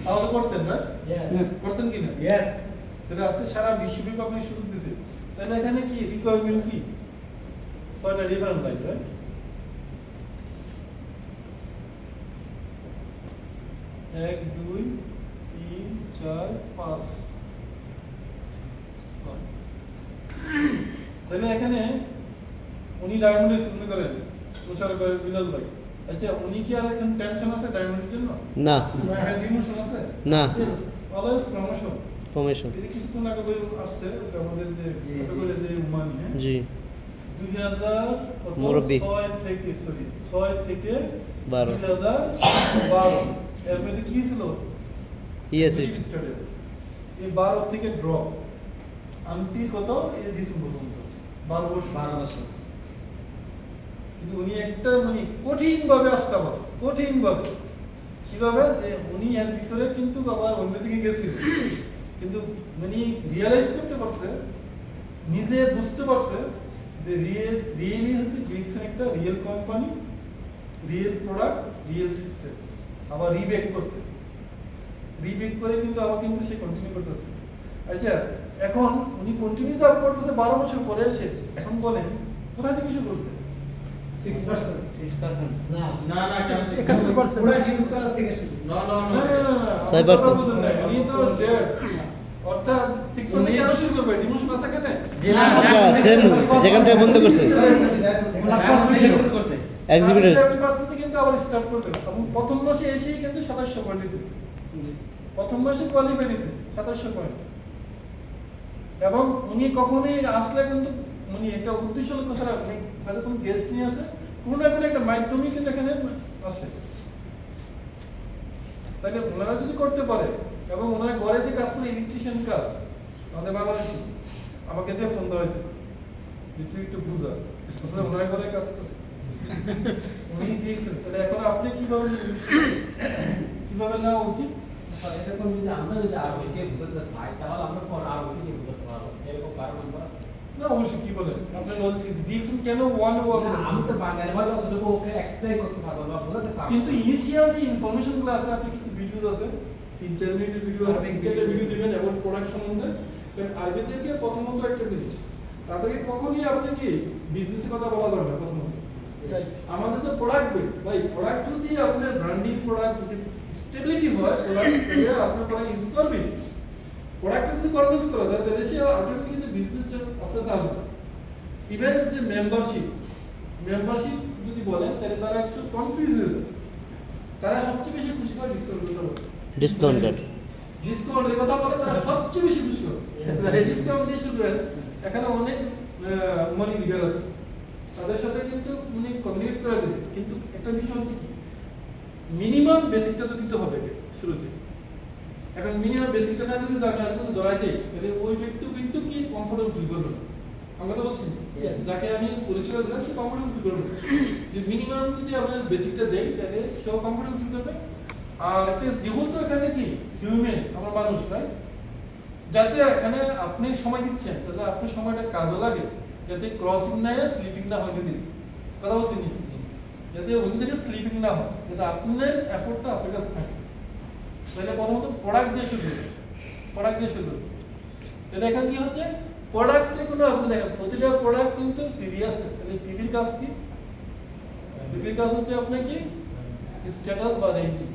তাহলে করতেন না? Yes. করতেন কি না? ইয়েস। তাহলে আজকে সারা বিশ্বব্যাপী আপনি সুযোগ দিচ্ছে, তাহলে এখানে কি রিকোয়ারমেন্ট কি? 6টা ডিফারেন্ট লাইন, রাইট? এক দুই তিন চার পাঁচ ছয়। তাহলে এখানে উনি ডায়মন্ডের চিন্তা করেন, প্রচার করেন বিলাল ভাই। আচ্ছা উনি কি আর এখন টেনশন আছে ডায়মন্ডের জন্য? না। হ্যাঁ ডিমোশন আছে? না। Always promotion. কমিশন। এই যে কিছুক্ষণ আগে বই আসছে আমাদের যে জি, কথা জি। বলে যে উমানি, হ্যাঁ জি। 2006 থেকে 12 2012 এর মধ্যে কি ছিল? Yes, Negative it- study। এই 12 থেকে ড্রপ আনটি কত? এই ডিসেম্বর পর্যন্ত 12 বছর। 12 বছর। কিন্তু উনি একটা মানে কঠিন ভাবে আসছে, আবার কঠিন ভাবে কিভাবে যে উনি এর ভিতরে কিন্তু আবার অন্যদিকে গেছিল, কিন্তু মানে রিয়েলাইজ করতে পারছে, নিজে বুঝতে পারছে যে রিয়েলি হচ্ছে গ্লিক্সন একটা real company, real product, real system. আবার রিবেক করছে, রিবেক করে কিন্তু আবার কিন্তু সে কন্টিনিউ করতেছে। আচ্ছা এখন উনি কন্টিনিউ জব করতেছে 12 বছর পরে এসে, এখন বলেন কোথা থেকে শুরু করছে? 6%। 6%। না। না না কেন 71% পুরো ইউজ করা থেকে শুরু। না না না, না, না, না, 6% আমার কথা বুঝুন নাই। উনি তো অর্থাৎ 6 থেকে কেন শুরু করবে? ডিমোশন আছে কেন? আচ্ছা, সেম যেখান থেকে বন্ধ করছে। শুরু করছে। এক্সিকিউটিভ 70% কিন্তু আবার স্টার্ট করবে। এবং প্রথম মাসে এসেই কিন্তু 2700 পয়েন্ট দিয়েছে। প্রথম মাসে কোয়ালিফাই দিয়েছে 2700 পয়েন্ট। এবং উনি কখনোই আসলে কিন্তু উনি একটা উদ্দেশ্য লক্ষ্য ছাড়া উনি হয়তো কোনো গেস্ট নিয়ে আসে, কোনো না কোনো একটা মাধ্যমে কিন্তু এখানে আসে। তাহলে ওনারা যদি করতে পারে এবং ওনারা ঘরে যে কাজ করে ইলেকট্রিশিয়ান কাজ আমাদের বাংলাদেশে, আমাকে দিয়ে ফোন দেওয়া হয়েছে যে তুই একটু বুঝা, আসলে ওনারা ঘরে কাজ করে উনি দিয়েছেন। তাহলে এখন আপনি কিভাবে কিভাবে নেওয়া উচিত? এরকম যদি আমরা যদি আরো বেশি বুঝতে চাই তাহলে আমরা পর আরো বেশি বুঝতে পারবো, এরকম কারণ নাম্বার আছে। না অবশ্যই, কি বলেন আপনি দিয়েছেন কেন ওয়ান ওয়ান? না, আমি তো বাঙালি হয়তো অতটুকু ওকে এক্সপ্লেইন করতে পারবো বা বোঝাতে পারবো, কিন্তু ইনিশিয়াল যে ইনফরমেশন গুলো আছে, আপনি কিছু ভিডিওস আছে 3-4 মিনিটের ভিডিও আছে, আরবিক 3-4টা video। ভিডিও দিবেন অ্যাবাউট প্রোডাক্ট সম্বন্ধে। কারণ আরবি থেকে প্রথমত একটা জিনিস, তাদেরকে কখনই আপনি কি বিজনেসের কথা বলা যাবে না প্রথমত। আমাদের তো প্রোডাক্ট ভাই, প্রোডাক্ট যদি আপনার ব্র্যান্ডিং প্রোডাক্ট যদি স্টেবিলিটি হয়, প্রোডাক্ট আপনার প্রোডাক্ট ইউজ করবেন, প্রোডাক্টটা যদি কনভিন্স করা যায় তাহলে সে অটোমেটিক্যালি কিন্তু বিজনেস আস্তে আস্তে আসবে। ইভেন যে মেম্বারশিপ যদি বলেন তাহলে তারা একটু কনফিউজ হয়ে যায়। তারা সবচেয়ে বেশি খুশি হয় ডিসকাউন্ট করতে পারে, ডিসকাউন্ট কার্ড। ডিসকাউন্টের কথা বলে তারা সবচেয়ে বেশি খুশি হয়। ডিসকাউন্ট দিয়ে শুরু করেন, এখানে অনেক মানি লিডার আছে, তাদের সাথে কিন্তু উনি কমিউনিকেট করা যাবে। কিন্তু একটা বিষয় হচ্ছে কি, মিনিমাম বেসিকটা তো দিতে হবে শুরুতে। এখন মিনিমাম বেসিকটা না যদি দরকার যদি ধরা যায়, তাহলে ওই ব্যক্তি কিন্তু কি কমফোর্টেবল ফিল করবে না। আমরা তো বলছি Yes. যাকে আমি পরিচয় দিলাম সে কমফোর্টেবল ফিল করবে যে মিনিমাম যদি আমরা বেসিকটা দেই তাহলে সেও কমফোর্টেবল ফিল করবে আর একটা যেহেতু এখানে কি হিউম্যান আমরা মানুষ রাইট যাতে এখানে আপনি সময় দিচ্ছেন যাতে আপনার সময়টা কাজে লাগে যাতে ক্রসিং না হয় স্লিপিং না হয় যদি কথা বলছি নি যাতে ওখান থেকে স্লিপিং না হয় যাতে আপনার এফোর্টটা আপনার কাছে থাকে তাহলে প্রথমত প্রোডাক্ট দিয়ে শুরু করবে প্রোডাক্ট দিয়ে শুরু করবে তাহলে এখানে কি হচ্ছে প্রোডাক্টে কোনো আপনি দেখেন প্রতিটা প্রোডাক্ট কিন্তু পিভি আছে তাহলে পিভির কাজ কি পিভির কাজ হচ্ছে আপনার কি স্ট্যাটাস বা র্যাঙ্কিং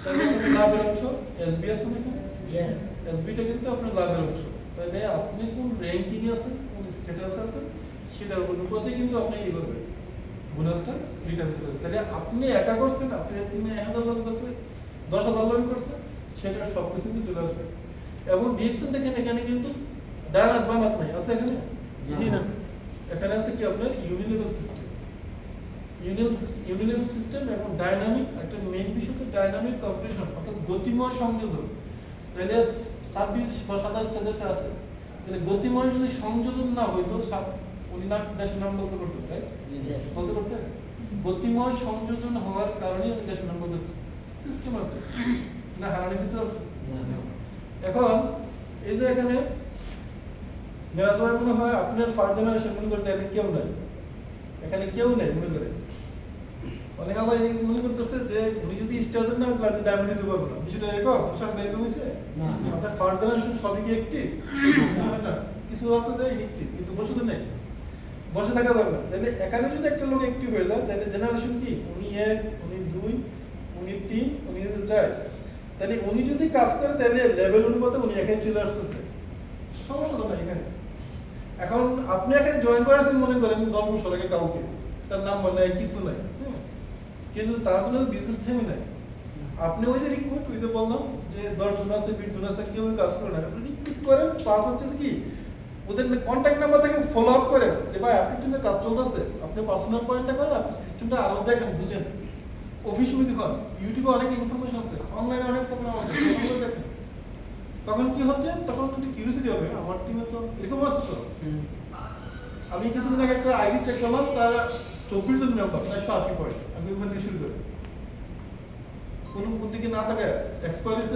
তাহলে এখানে লাভের অংশ এসবি আছে না এখানে Yes. এসবিটা কিন্তু আপনার লাভের অংশ তাহলে আপনি কোন র্যাঙ্কিং আছে কোন স্ট্যাটাস আছে সেটার অনুপাতে কিন্তু আপনি এই করবেন বোনাসটা রিটার্ন করবেন তাহলে আপনি একা করছেন আপনি তুমি 1000 লগ করছে 10000 লগ করছে সেটা সব কিছু কিন্তু চলে আসবে এবং ডিএক্সএন দেখেন এখানে কিন্তু ডান হাত বাম হাত নাই আছে এখানে জি না। এখানে আছে কি আপনার ইউনিলেভেল সিস্টেম ইউনিলেভেল সিস্টেম এবং ডাইনামিক একটা মেইন বিষয় তো ডাইনামিক কম্প্রেশন অর্থাৎ গতিময় সংযোজন তাহলে 26 বা 27টা দেশে আছে তাহলে গতিময় যদি সংযোজন না হইতো উনি না দেশের নাম বলতে পারতো রাইট Yes. বলতে পারতো গতিময় সংযোজন হওয়ার কারণে উনি দেশের নাম বলতেছে সিস্টেম আছে না হারানো কিছু আছে এখন এই যে এখানে মেরাজ ভাই মনে হয় আপনার ফার্স্ট জেনারেশন মনে করতে এখানে কেউ নাই এখানে কেউ নাই মনে করে অনেক আবার মনে করতেছে যে উনি যদি স্টার না তাহলে আপনি ডায়মন্ড দিতে পারবো না বিষয়টা এরকম পোশাক এরকম হয়েছে না। আপনার ফার্স্ট জেনারেশন সবই কি একটি না কিছু আছে যে একটি কিন্তু বসে তো নেই বসে থাকা যাবে না তাহলে এখানে যদি একটা লোক অ্যাক্টিভ হয়ে যায় তাহলে জেনারেশন কি উনি 1 উনি 2 উনি 3 উনি 4 তাহলে উনি যদি কাজ করে তাহলে লেভেল অনুপাতে উনি এখানে চলে আসতেছে সমস্যা তো নাই এখানে এখন আপনি এখানে জয়েন করেছেন মনে করেন 10 বছর আগে কাউকে তার নাম মনে নাই কিছু নাই কিন্তু তার জন্য বিজনেস থেমে নাই আপনি ওই যে রিক্রুট ওই যে বললাম যে 10 জন আছে 20 জন আছে কেউ কাজ করে না আপনি রিক্রুট করেন পাস হচ্ছে কি ওদের কন্ট্যাক্ট নাম্বার থেকে ফলো আপ করেন যে ভাই আপনি কিন্তু কাজ চলতেছে আপনি পার্সোনাল পয়েন্টটা করেন আপনি সিস্টেমটা আরো দেখেন বুঝেন অফিস মিটিং হয় ইউটিউবে অনেক ইনফরমেশন আছে অনলাইনে অনেক প্রোগ্রাম আছে ওগুলো দেখেন তখন কি হচ্ছে তখন একটু কিউরিওসিটি হবে আমার টিমে তো এরকম আছে তো আমি কিছুদিন আগে একটা আইডি চেক করলাম তার 24 জন মেম্বার 480 পয়েন্ট আমি ওখান থেকে শুরু করি কোনো দিকে না থাকে এক্সপায়ার হয়েছে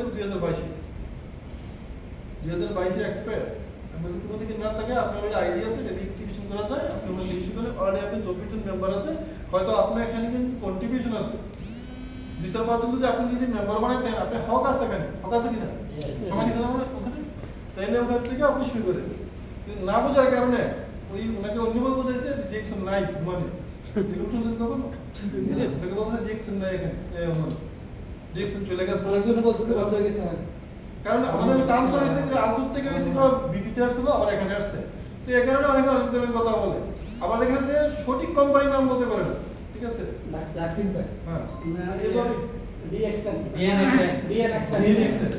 2022 এক্সপায়ার আমি যদি কোনো দিকে না থাকে আপনার ওই আইডি আছে যদি অ্যাক্টিভেশন করা যায় আপনি ওখানে ইস্যু করেন অলরেডি আপনি 24 জন মেম্বার আছে হয়তো আপনার এখানে কিন্তু কন্ট্রিবিউশন আছে 2-4 জন যদি আপনি নিজে মেম্বার বানাইতেন আপনি হক আছে এখানে হক আছে কিনা সময় দিতে পারবেন ওখানে তাইলে ওখান থেকে আপনি শুরু করেন কিন্তু না বোঝার কারণে ওই ওনাকে অন্যভাবে বোঝাইছে যে জেকশন নাই মানে এরকম শুনছেন কখনো ওনাকে বলছে জেকশন নাই এখানে জেকশন চলে গেছে আরেকজন বলছে তো বন্ধ হয়ে গেছে কারণ আমাদের ট্রান্সফার হয়েছে যে আলতুর থেকে হয়েছিল বিপিতে আসছিল আবার এখানে আসছে তো এই কারণে অনেকে অনেক ধরনের কথা বলে আবার এখানে যে সঠিক কোম্পানির নাম বলতে পারে না ঠিক আছে লাক্সিং ভাই হ্যাঁ না, এইভাবে ডিএক্সএন DNXN ডিএক্সএন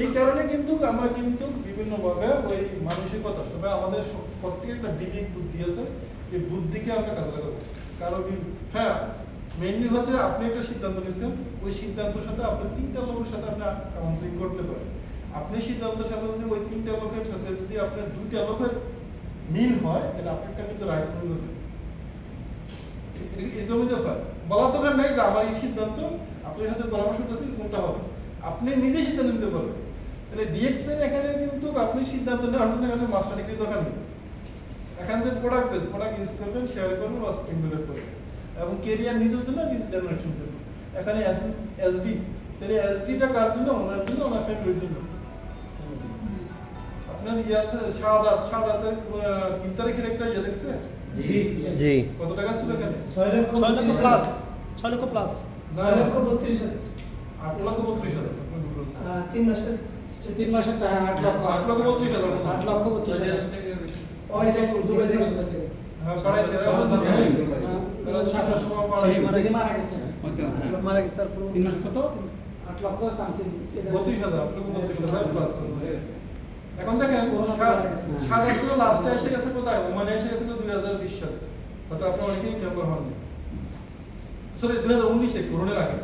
এই কারণে কিন্তু আমরা কিন্তু বিভিন্নভাবে ওই মানসিকতা তবে আমাদের প্রত্যেকের একটা বিবেক বুদ্ধি আছে এই বুদ্ধিকে আমরা কাজে লাগাবো কারণ হ্যাঁ মেইনলি হচ্ছে আপনি একটা সিদ্ধান্ত নিয়েছেন ওই সিদ্ধান্তের সাথে আপনি 3টা লোকের সাথে আপনি কাউন্সিলিং করতে পারেন আপনি সিদ্ধান্তের সাথে যদি ওই 3টা লোকের সাথে যদি আপনার 2টা লোকের মিল হয় তাহলে আপনারটা কিন্তু রাইট মনে করবেন এরকম যদি হয় বলার দরকার নাই যে আমার এই সিদ্ধান্ত আপনার সাথে পরামর্শ করতেছি কোনটা হবে আপনি নিজে সিদ্ধান্ত নিতে পারবেন তাহলে ডিএক্সএন এখানে কিন্তু আপনি সিদ্ধান্ত নেওয়ার জন্য এখানে মাস্টার ডিগ্রি দরকার নেই এখানে যে প্রোডাক্ট ইউজ করবেন শেয়ার করবেন বা ইমপ্লিমেন্ট করবেন এবং কেরিয়ার নিজের জন্য নিজের জেনারেশনের জন্য এখানে এসডি তাহলে এসডিটা কার জন্য ওনার জন্য ওনার ফ্যামিলির জন্য আপনার ইয়ে আছে সাদাতের 3 তারিখের একটা ইয়ে দেখছেন জি জি কত টাকা ছিল এখানে 6 লক্ষ প্লাস 6 লক্ষ প্লাস 6 লক্ষ 32 হাজার 8 লক্ষ 32 হাজার 3 মাসের টাকা 8 লক্ষ 8 লক্ষ 32 হাজার 8 লক্ষ 32 হাজার ওই দেখ দুবাই থেকে হ্যাঁ পড়াইছে মারা গেছে তারপর 3 মাস কত 8 লক্ষ সামথিং 32,000 8 লক্ষ 32,000 প্লাস এখন দেখেন সাদাগুলো লাস্টে এসে গেছে কোথায় ওমানে এসে গেছিল 2020 সালে হয়তো আপনারা অনেকেই মেম্বার হননি সরি 2019 এ করোনার আগে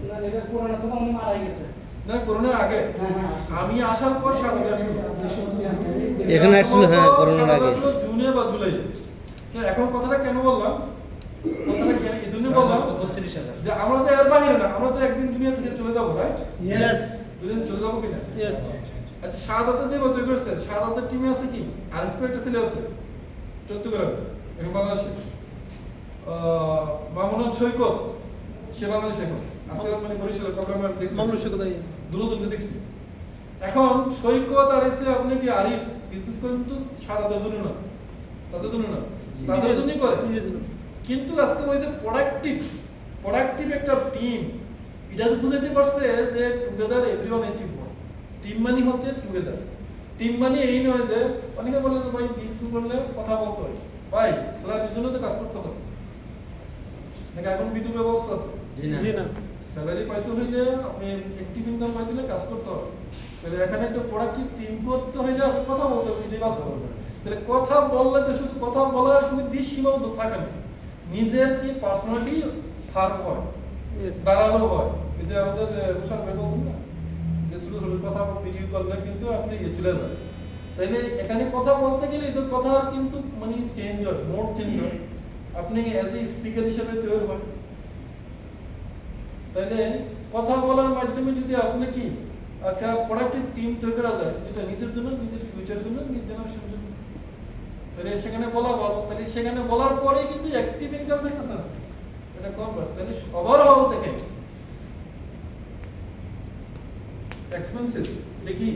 না এটা পুরোনো তো উনি মারা গেছে না করোনার আগে হ্যাঁ, আমি আসার পর 7,000 ছিল। এখানে আসছিল, হ্যাঁ, করোনার আগে। 7,000 ছিল জুনে বা জুলাই। তো এখন কথাটা কেন বললাম, কথাটা কেন এই জন্য বললাম 32,000 যে আমরা তো এর বাইরে না, আমরা তো একদিন দুনিয়া থেকে চলে যাবো, রাইট? Yes. দুদিন চলে যাবো কিনা? Yes. আচ্ছা, শাহাদাতের যে বছর করছে, শাহাদাতের টিমে আছে কি? আরিফ একটা ছেলে আছে চট্টগ্রাম, এখন বাংলাদেশে। মামুনুল সৈকত, সে বাংলাদেশে এখন। আজকে মানে বরিশালের প্রোগ্রামে দেখছি। মামুনুল সৈকত ভাই। দুজনকে দেখছি। এখন সৈকত আর এসে আপনি কি আরিফ বিজনেস করেন, তো শাহাদাতের জন্য না, তাদের জন্য না, তাদের জন্যই করে। নিজের জন্য। কিন্তু আজকে ওই যে প্রোডাক্টিভ একটা টিম, এটা তো বুঝাতে পারছে যে টুগেদার এভরিওয়ান অ্যাচিভ করে। টিম মানে হচ্ছে টুগেদার। টিম মানে এই নয় যে অনেকে বলে যে ভাই ডিসিশন করলে কথা বলতে হয়, ভাই স্যালারির জন্য তো কাজ করতে হয় নাকি? এখন বিদ্যুৎ ব্যবস্থা আছে, জি না। স্যালারি পাইতে হইলে আপনি অ্যাক্টিভ ইনকাম পাইতে হলে কাজ করতে হবে। তাহলে এখানে একটা প্রোডাক্টিভ টিম করতে হইলে আপনি কথা বলতে হবে, নিজে কাজ করতে হবে। তাহলে কথা বললে তো শুধু কথা বলার সঙ্গে দিশ সীমাবদ্ধ থাকে না, নিজের কি পার্সোনালিটি সার্ভ হয়, Yes. দাঁড়ানো হয়। এই যে আমাদের প্রশান্ত ভাই বলছেন না যে শুধু শুধু কথা ভিডিও করলে কিন্তু আপনি চলে যান। তাইলে এখানে কথা বলতে গেলে তো কথা কিন্তু মানে চেঞ্জ হয়, মোড চেঞ্জ হয়, আপনি অ্যাজ এ স্পিকার হিসেবে তৈরি হয়। তাইলে কথা বলার মাধ্যমে যদি আপনি কি একটা প্রোডাক্টিভ টিম তৈরি করা যায়, যেটা নিজের জন্য, নিজের ফিউচার জন্য, নিজের জেনারেশনের জন্য, তাহলে সেখানে বলা ভালো। তাহলে সেখানে বলার পরে কিন্তু অ্যাক্টিভ ইনকাম থাকতেছে না, এটা কম। তাহলে ওভারঅল দেখেন এক্সপেন্সেস, এটা কি?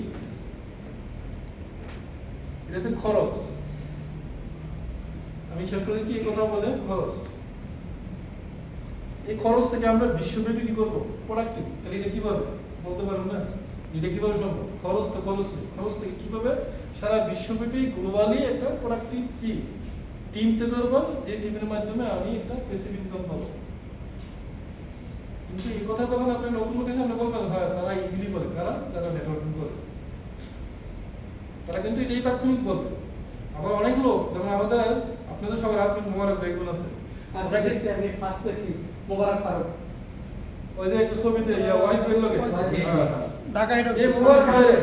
এটা হচ্ছে খরচ। আমি শেয়ার করে দিচ্ছি এই কথা বলে খরচ। এই খরচ থেকে আমরা বিশ্বব্যাপী কি করবো? প্রোডাক্টিভ। তাহলে এটা কিভাবে বলতে পারবো না? এটা কিভাবে সম্ভব? খরচ তো খরচ থেকে কিভাবে সারা বিশ্বব্যাপী গ্লোবালি একটা প্রোডাক্টিভ কি টিম তৈরি করবো, যে টিমের মাধ্যমে আমি একটা প্যাসিভ ইনকাম পাবো। কিন্তু এই কথা যখন আপনি নতুন লোকের সামনে বলবেন, হ্যাঁ তারা ইজিলি বলে, কারা যারা নেটওয়ার্কিং করে, তারা কিন্তু এটাই তাৎক্ষণিক বলবে। আবার অনেক লোক, যেমন আমাদের আপনাদের সবার আপনি মোবারক বেগুন আছে, আজকে দেখছি আমি ফার্স্ট দেখছি মোবারক ফারুক। ওই যে একটা ছবিতে ওয়াইফ বের লাগে, ঢাকা হেড এই মোবারক ভাইরে,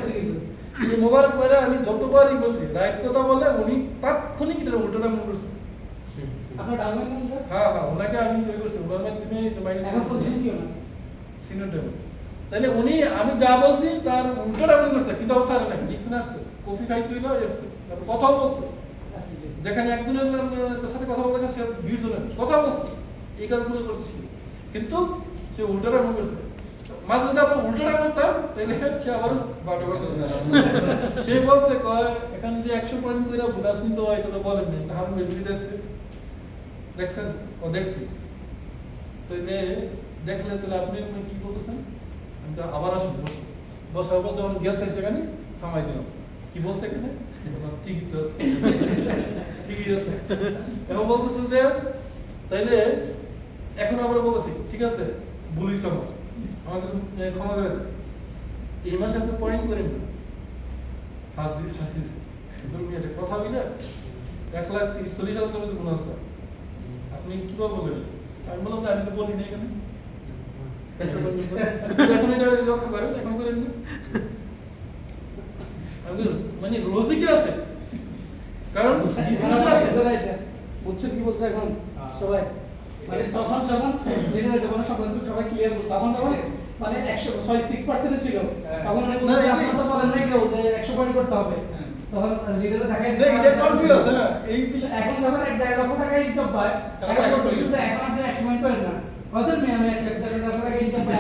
এই মোবারক ভাইরে আমি যতবারই বলছি রাইট কথা বলে উনি তাৎক্ষণিক এটা উল্টোটা মনে করছে। আপনার ডাউনলাইন কোন স্যার? হ্যাঁ, ওনাকে আমি তৈরি করছি, ওনার মাধ্যমে এখন পজিশন কি ওনার? Senior develop. তাহলে উনি আমি যা বলছি তার উল্টোটা মনে করছে, কিন্তু অবস্থা নাই, লিখছে না, আসছে কফি খাইতে হইলো, তারপর কথাও বলছে। আচ্ছা জি। যেখানে একজনের সাথে কথা বলতে সে 20 জনের কথা বলছে, এই কাজগুলো করছে সে, কিন্তু সে উল্টোটা মনে করছে। মাঝে যদি আমরা উল্টোটা করতাম তাহলে সে আবার বাটো বাটো সে বলছে কয় এখানে যে 100 পয়েন্ট করে বোনাস নিতে হয়, এটা তো বলেন না, হাম বেশি দেখছেন ও দেখছি। তাহলে দেখলে তাহলে আপনি কি বলতেছেন? আমি তো আবার আসি বসার পর যখন গেছে সেখানে থামাই দিলাম, কি বলছে এখানে? ঠিকই তো আছে, ঠিকই আছে। এখন বলতেছেন যে তাইলে এখন আমরা বলতেছি ঠিক আছে বলিস আমাকে ক্ষমা করে দেন, এই মাসে আপনি পয়েন্ট করেন না, হাসিস তুমি একটা কথা বলে 1,30,40,000 টাকা তো বোনাস, আপনি কিভাবে বললেন? আমি বললাম যে আমি তো বলি না এখানে, এখন এটা লক্ষ্য করেন, এখন করেন না, মানে লজিকে আসে, কারণ বিজনেসে আসে। বুঝছেন কি বলছে এখন সবাই? মানে তখন যখন যখন সবাই ক্লিয়ার করতো, তখন যখন মানে 6% ছিল, তখন উনি বলতেন যে আপনারা তো বলেন নাই কেউ যে 100 পয়েন্ট করতে হবে, তখন লিডারে দেখাই দেখ এটা কনফিউজ হ্যাঁ এই এখন যখন 1.5 লক্ষ টাকা ইনকাম পায়, এখন বলতেছে যে এখন আপনি 100 পয়েন্ট করেন না, হয়তো আমি 1.5 লাখ টাকা ইনকাম পাই,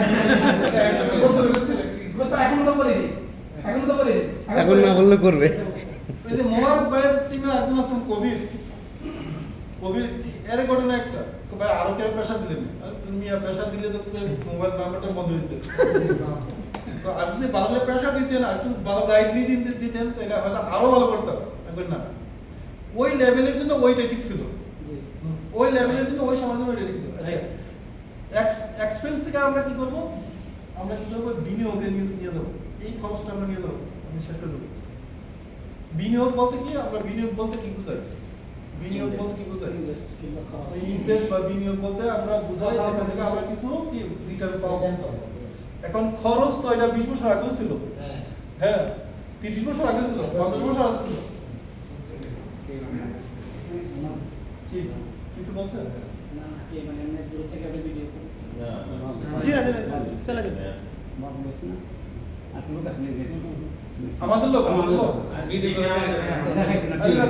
তো এখনো তো বলিনি, এখন না বললে করবে। এই যে মোবারক ভাইয়ের টিমে একজন আছেন কবির এর ঘটনা একটা, ভাই আরো কেউ প্রেশার দিলেন, তুমি প্রেশার দিলে তো মোবাইল নাম্বারটা বন্ধ দিতে, তো আর যদি ভালো করে প্রেশার দিতেন আর একটু ভালো গাইডলাইন দিতেন তাহলে হয়তো আরো ভালো করতাম। একবার না ওই লেভেলের জন্য ওইটা ঠিক ছিল, ওই লেভেলের জন্য ওই সময়ের জন্য ওইটা ঠিক ছিল। আচ্ছা এক্সপেন্স থেকে আমরা কি করবো? আমরা কি করবো? বিনিয়োগে নিয়ে যাবো, এই খরচটা আমরা নিয়ে যাবো, আমি শেষ করে দেবো। বিনিয়োগ বলতে কি? আমরা বিনিয়োগ বলতে কি বুঝাই? বিনিয়োগ বলতে কি বুঝাই? ইনভেস্ট বা বিনিয়োগ বলতে আমরা বুঝাই যেখান থেকে আমরা কিছু কি রিটার্ন পাবো। এখন খরচ তো এটা 20 বছর আগেও ছিল, হ্যাঁ 30 বছর আগে ছিল, 50 বছর আগে ছিল। কি কিছু বলছেন? জি না, চলে যাবে। আমাদের লোক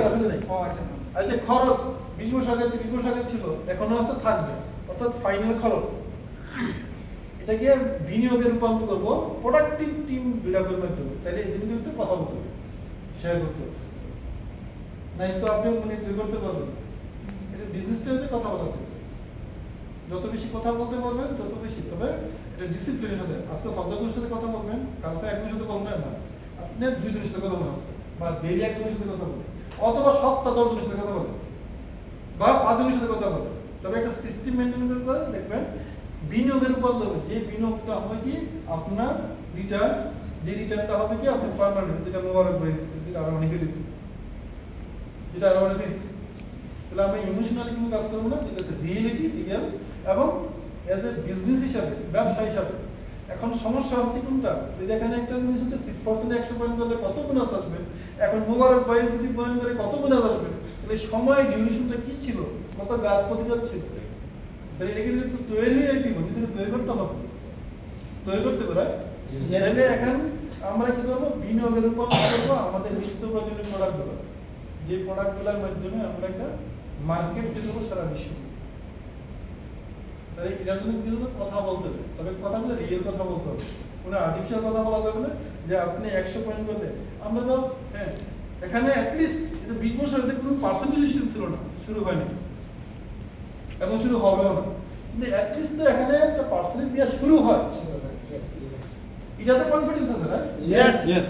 আসলে নাই। আচ্ছা খরচ 20 বছর আগে 30 বছর আগে ছিল, এখনো আছে, থাকবে, অর্থাৎ ফাইনাল খরচ এটাকে বিনিয়োগে রূপান্তর করবো প্রোডাক্টিভ টিম বিল্ড আপের মাধ্যমে। তাহলে এই জিনিসগুলোতে কথা বলতে হবে, শেয়ার করতে হবে, নাই তো আপনি মনিটর করতে পারবেন। এটা বিজনেস টাইমে কথা বলার বিজনেস, যত বেশি কথা বলতে পারবেন তত বেশি। তবে এটা ডিসিপ্লিনের সাথে, আজকে 50 জনের সাথে কথা বলবেন, কালকে একজনের সাথে বলবেন না, আপনি 2 জনের সাথে কথা বলেন আজকে, বা ডেইলি একজনের সাথে কথা বলেন, অথবা সপ্তাহ 10 জনের সাথে কথা বলেন, বা 5 জনের সাথে কথা বলেন। তবে একটা সিস্টেম মেনটেন করে দেখবেন বিনিয়োগের রূপান্তর হবে। যে বিনিয়োগটা হবে কি আপনার রিটার্ন, যে রিটার্নটা হবে কি আপনার পার্মানেন্ট, যেটা মোবারক ভাই দিচ্ছে, যেটা আরো অনেকে দিচ্ছে, যেটা আরো অনেকে দিচ্ছে। তাহলে আমরা ইমোশনালি কোনো কাজ করবো না, যেটা রিয়েলিটি রিয়েল এবং এজ এ বিজনেস হিসাবে, ব্যবসা হিসাবে। এখন সমস্যা হচ্ছে কোনটা, এই যে এখানে একটা জিনিস হচ্ছে 6% 100 পয়েন্ট করলে কত বোনাস আসবে, এখন মোবারক ভাই যদি পয়েন্ট করে কত বোনাস আসবে, তাহলে সময় ডিউরেশনটা কি ছিল, কত গাছ প্রতিগাত ছিল, তাহলে এটাকে যদি একটু তৈরি হয়ে যাইতে নিজেকে তৈরি করতে হবে, তৈরি করতে পারে। তাহলে এখন আমরা কি করবো, বিনিয়োগের উপর করবো আমাদের নিত্য প্রয়োজনীয় প্রোডাক্টগুলো, যে প্রোডাক্টগুলোর মাধ্যমে আমরা একটা মার্কেট তৈরি করবো সারা বিশ্ব। তাহলে এটার জন্য কিন্তু কথা বলতে হবে, তবে কথা বলতে রিয়েল কথা বলতে হবে, কোনো আর্টিফিশিয়াল কথা বলা যাবে না যে আপনি 100 পয়েন্ট করলে। আমরা তো হ্যাঁ এখানে অ্যাটলিস্ট 20 বছর আগে কোনো পার্সেন্টেজ সিস্টেম ছিল না, শুরু হয়নি, এখন শুরু হবেও না, কিন্তু অ্যাটলিস্ট তো এখানে একটা পার্সেন্টেজ দেওয়া শুরু হয়, এটাতে কনফিডেন্স আছে না? Yes yes.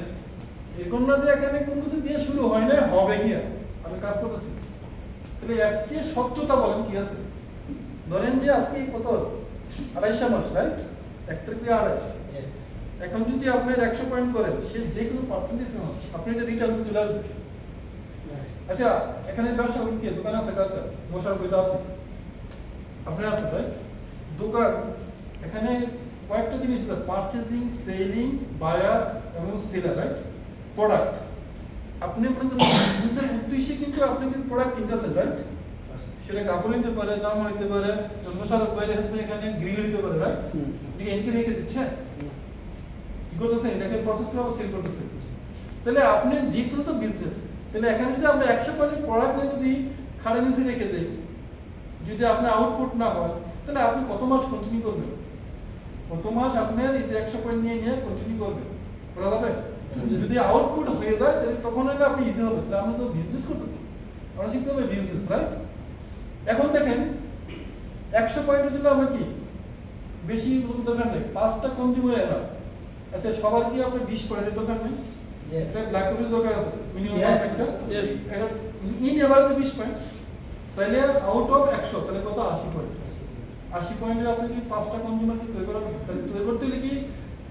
এরকম না যে এখানে কোনো কিছু দিয়ে শুরু হয় না, হবে গিয়া আমি কাজ করতেছি। তাহলে এর চেয়ে স্বচ্ছতা বলেন কি আছে? ধরেন যে আজকে কত 2.5 মাস, রাইট? 1 তারিখ থেকে 2.5, এখন যদি আপনি 100 পয়েন্ট করেন, সে যে কোনো পার্সেন্টেজ আপনি এটা রিটার্ন চলে আসবে। আচ্ছা এখানে ব্যবসা করেন, কি দোকান আছে, কাজটা বসার বইটা আছে, আপনার আছে, রাইট? দোকান এখানে কয়েকটা জিনিস আছে, পারচেজিং, সেলিং, বায়ার এবং সেলার, রাইট? প্রোডাক্ট আপনি আপনাদের বিজনেসের উদ্দেশ্যে কিন্তু আপনি কিন্তু প্রোডাক্ট কিনতেছেন, রাইট? সেটা কাপড় হইতে পারে, জামা হইতে পারে, মশার বাইরে হতে এখানে গ্রিল হইতে পারে, রাইট? আপনি এনকে রেখে দিচ্ছে, কি করতেছেন, এটাকে প্রসেস করে সেল করতেছেন। তাহলে আপনি দিচ্ছেন তো বিজনেস। তাহলে এখানে যদি আমরা 100 পয়েন্টের প্রোডাক্ট নিয়ে যদি খাড়া নিচে রেখে দেই, যদি আপনার আউটপুট না হয়, তাহলে আপনি কত মাস কন্টিনিউ করবেন? কত মাস আপনার এই যে 100 পয়েন্ট নিয়ে নিয়ে কন্টিনিউ করবেন, করা যাবে? যদি আউটপুট হয়ে যায় তাহলে তখন হলে আপনি ইজি হবে। তাহলে আমরা তো বিজনেস করতেছি, আমরা শিখতে হবে বিজনেস, রাইট? এখন দেখেন 100 পয়েন্টের জন্য আমরা কি বেশি দরকার নেই, 5টা কনজিউমার এরা। আচ্ছা সবার কি আপনার 20 পয়েন্টের দরকার নেই? ব্ল্যাক কফির দরকার আছে মিনিমাম একটা, Yes. এটা ইন এভারেজ 20 পয়েন্ট, তাহলে আউট অফ 100 তাহলে কত 80 পয়েন্ট। 80 পয়েন্টের আপনি কি 5টা কনজিউমার কি তৈরি করাবেন? তাহলে তৈরি করতে হলে কি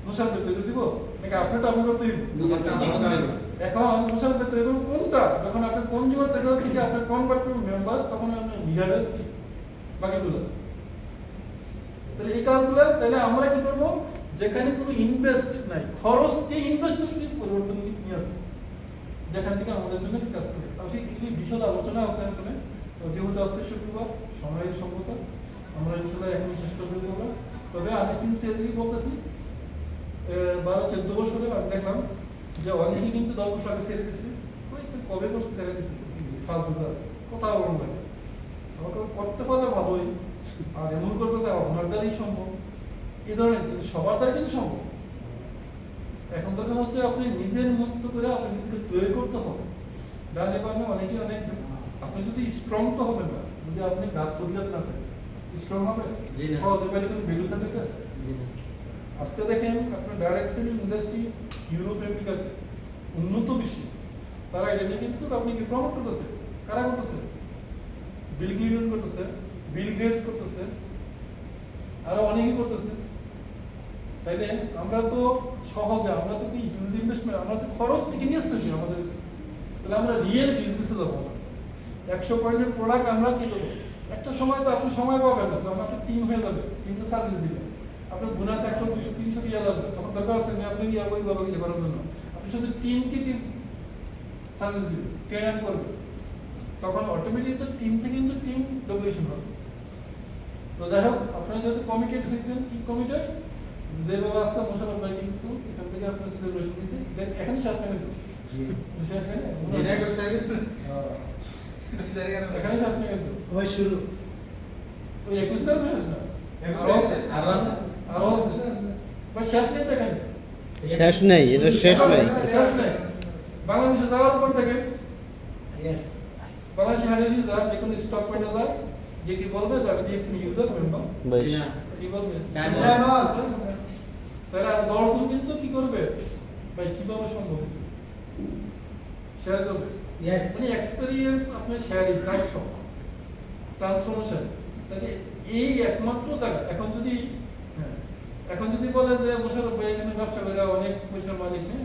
নোশান তৈরি করে দিব নাকি আপনারটা আপনি করতে দিব? এখন নোশান তৈরি করব কোনটা, যখন আপনি কনজিউমার তৈরি করতে গিয়ে আপনি কনভার্ট করবেন মেম্বার, তখন আপনি লিডারের কি বাকিগুলো। তাহলে এই কাজগুলো তাহলে আমরা কি করব, যেখানে কোনো ইনভেস্ট নাই, খরচকে ইনভেস্টমেন্টকে পরিবর্তন নিয়ে আসবো, যেখান থেকে আমাদের জন্য কি কাজ করবে। তাহলে এই বিশদ আলোচনা আছে আসলে। তো যেহেতু আজকে শুক্রবার, সময়ের সম্মত, আমরা ইনশাআল্লাহ এখনই শেষ করে দেবো। তবে আমি সিনসিয়ারলি বলতেছি, 12-14 বছরে আমি দেখলাম যে অনেকেই কিন্তু 10 বছর আগে ছেড়ে দিচ্ছে, ওই কবে করছে দেখা দিচ্ছে ফার্স্ট দুটো আছে, কথা বলুন লাগে আমাকে করতে পারলে ভালোই, আর এমন করতেছে আপনার দ্বারাই সম্ভব, এই ধরনের সবার দ্বারা কিন্তু সম্ভব। এখন দরকার হচ্ছে আপনি নিজের মতো করে আপনি নিজেকে তৈরি করতে হবে। ডানে বামে অনেকে অনেক, আপনি যদি স্ট্রং তো হবেন না, যদি আপনি গাছ পরিলাপ না থাকে স্ট্রং হবে, সহজে পাইলে কোনো ভ্যালু থাকবে না। আজকে দেখেন আপনার ডাইরেক্ট সেলিং ইন্ডাস্ট্রি ইউরোপ আমেরিকাতে উন্নত বিশ্ব, তারা এটা নিয়ে কিন্তু আপনি কি প্রমোট করতেছে, কারা করতেছে? বিল ক্লিন্টন করতেছে, বিল গেটস করতেছে, আরো অনেকেই করতেছে। তাইলে আমরা তো সহজে, আমরা তো কি হিউজ ইনভেস্টমেন্ট, আমরা তো খরচ থেকে নিয়ে আসতেছি আমাদের। তাহলে আমরা রিয়েল বিজনেসে যাবো। 100 পয়েন্টের প্রোডাক্ট আমরা কি দেবো, একটা সময় তো আপনি সময় পাবেন না, তখন একটা টিম হয়ে যাবে, টিমকে সার্ভিস দিবে, আপনার বোনাস 100 200 300 কি লাগবে তখন দরকার আছে না আপনি ইয়া বই বাবা ইয়ে করার জন্য আপনি শুধু টিমকে কি সার্ভিস দিবেন ট্রেন করবে তখন অটোমেটিক তো টিম থেকে কিন্তু টিম ডমিনেশন হবে তো যাই হোক আপনারা যেহেতু কমিটেড হয়েছেন কি কমিটেড যে ব্যবস্থা মোশারফ ভাই কিন্তু এখান থেকে আপনার সেলিব্রেশন দিয়েছে এখানে শেষ না কিন্তু শেষ না এখানে শেষ না কিন্তু ওই শুরু ওই 21 তারিখ শেষ না আরো আছে বাস শেষ নেই তো এখানে শেষ নেই, এটা শেষ নেই। শেষ নেই বাংলাদেশে যাওয়ার পর থেকে ইয়েস বাংলাদেশে হারিয়ে যাওয়ার যে কোনো স্টক পয়েন্টে যায় যে কি বলবে যে ডিএক্স ইউজার করবেন না বেশ। কি বলবে ডায়মন্ড তাহলে আর 10 জন কিন্তু কি করবে ভাই কিভাবে সম্ভব হয়েছে শেয়ার করবে ইয়েস মানে এক্সপেরিয়েন্স আপনি শেয়ারিং ট্রান্সফরমেশন তাহলে এই একমাত্র জায়গা এখন যদি বলে যে মোশারফ ভাই এখানে ব্যবসা করে অনেক পয়সার মালিক নেই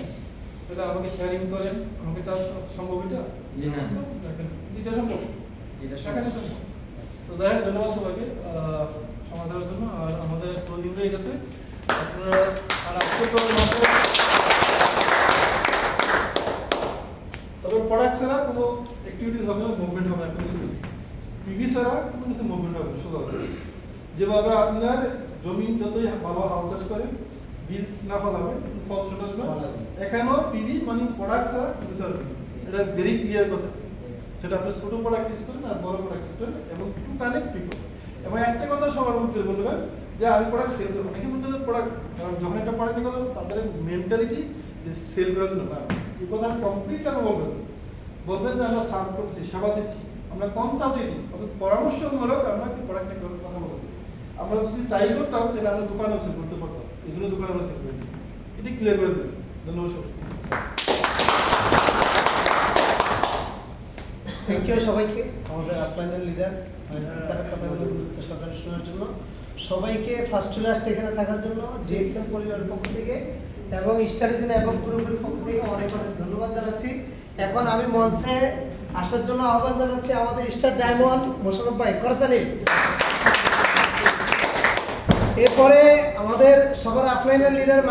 তাহলে আমাকে শেয়ারিং করেন আমাকে তার সম্ভব এটা জি না। এটা সম্ভব এটা সেখানে সম্ভব তো যাই হোক ধন্যবাদ সবাইকে সমাধানের জন্য আর আমাদের ক্লোজিং হয়ে গেছে আপনারা আর আজকে তো তবে প্রোডাক্ট ছাড়া কোনো অ্যাক্টিভিটিস হবে না মুভমেন্ট হবে না কোনো কিছু পিভি ছাড়া কোনো কিছু মুভমেন্ট হবে না সোজা কথা। যেভাবে আপনার জমি যতই ভালো হাল চাষ করেন বীজ না ফলাবে ফল ছোট আসবে এখানেও পিভি মানে প্রোডাক্ট ছাড়া পিভি ছাড়া PV। এটা ভেরি ক্লিয়ার কথা সেটা আপনি ছোট প্রোডাক্ট ইউজ করেন আর বড় প্রোডাক্ট ইউজ করেন এবং টু কানেক্ট পিপল এবং একটা কথা সবার মধ্যে বলবেন যে আমি প্রোডাক্ট সেল করবো অনেকে মধ্যে প্রোডাক্ট যখন একটা প্রোডাক্ট নিয়ে কথা তাদের মেন্টালিটি যে সেল করার জন্য না এই কথা আমি কমপ্লিট আমি বলবেন যে আমরা সার্ভ করছি সেবা দিচ্ছি আমরা কনসালটেটিভ অর্থাৎ পরামর্শমূলক আমরা কি প্রোডাক্ট নিয়ে কথা বলছি আমরা যদি তাই করতাম তাহলে আমরা দোকানে সেল করতে পারতাম এই জন্য দোকানে আমরা সেল করি এটি ক্লিয়ার করে দেবেন ধন্যবাদ সবাইকে। থ্যাংক ইউ সবাইকে আমাদের আপলাইনের লিডার স্যারের কথাগুলো বুঝতে সকালে শোনার জন্য সবাইকে ফার্স্ট চলে আসছে এখানে থাকার জন্য ডিএক্সএম পরিবারের পক্ষ থেকে এবং স্টাডিজেন এবং গ্রুপের পক্ষ থেকে অনেক অনেক ধন্যবাদ জানাচ্ছি এখন আমি মঞ্চে আসার জন্য আহ্বান জানাচ্ছি আমাদের স্টার ডায়মন্ড মোশারফ ভাই করতালি এরপরে আমাদের সবার আপলাইনের লিডার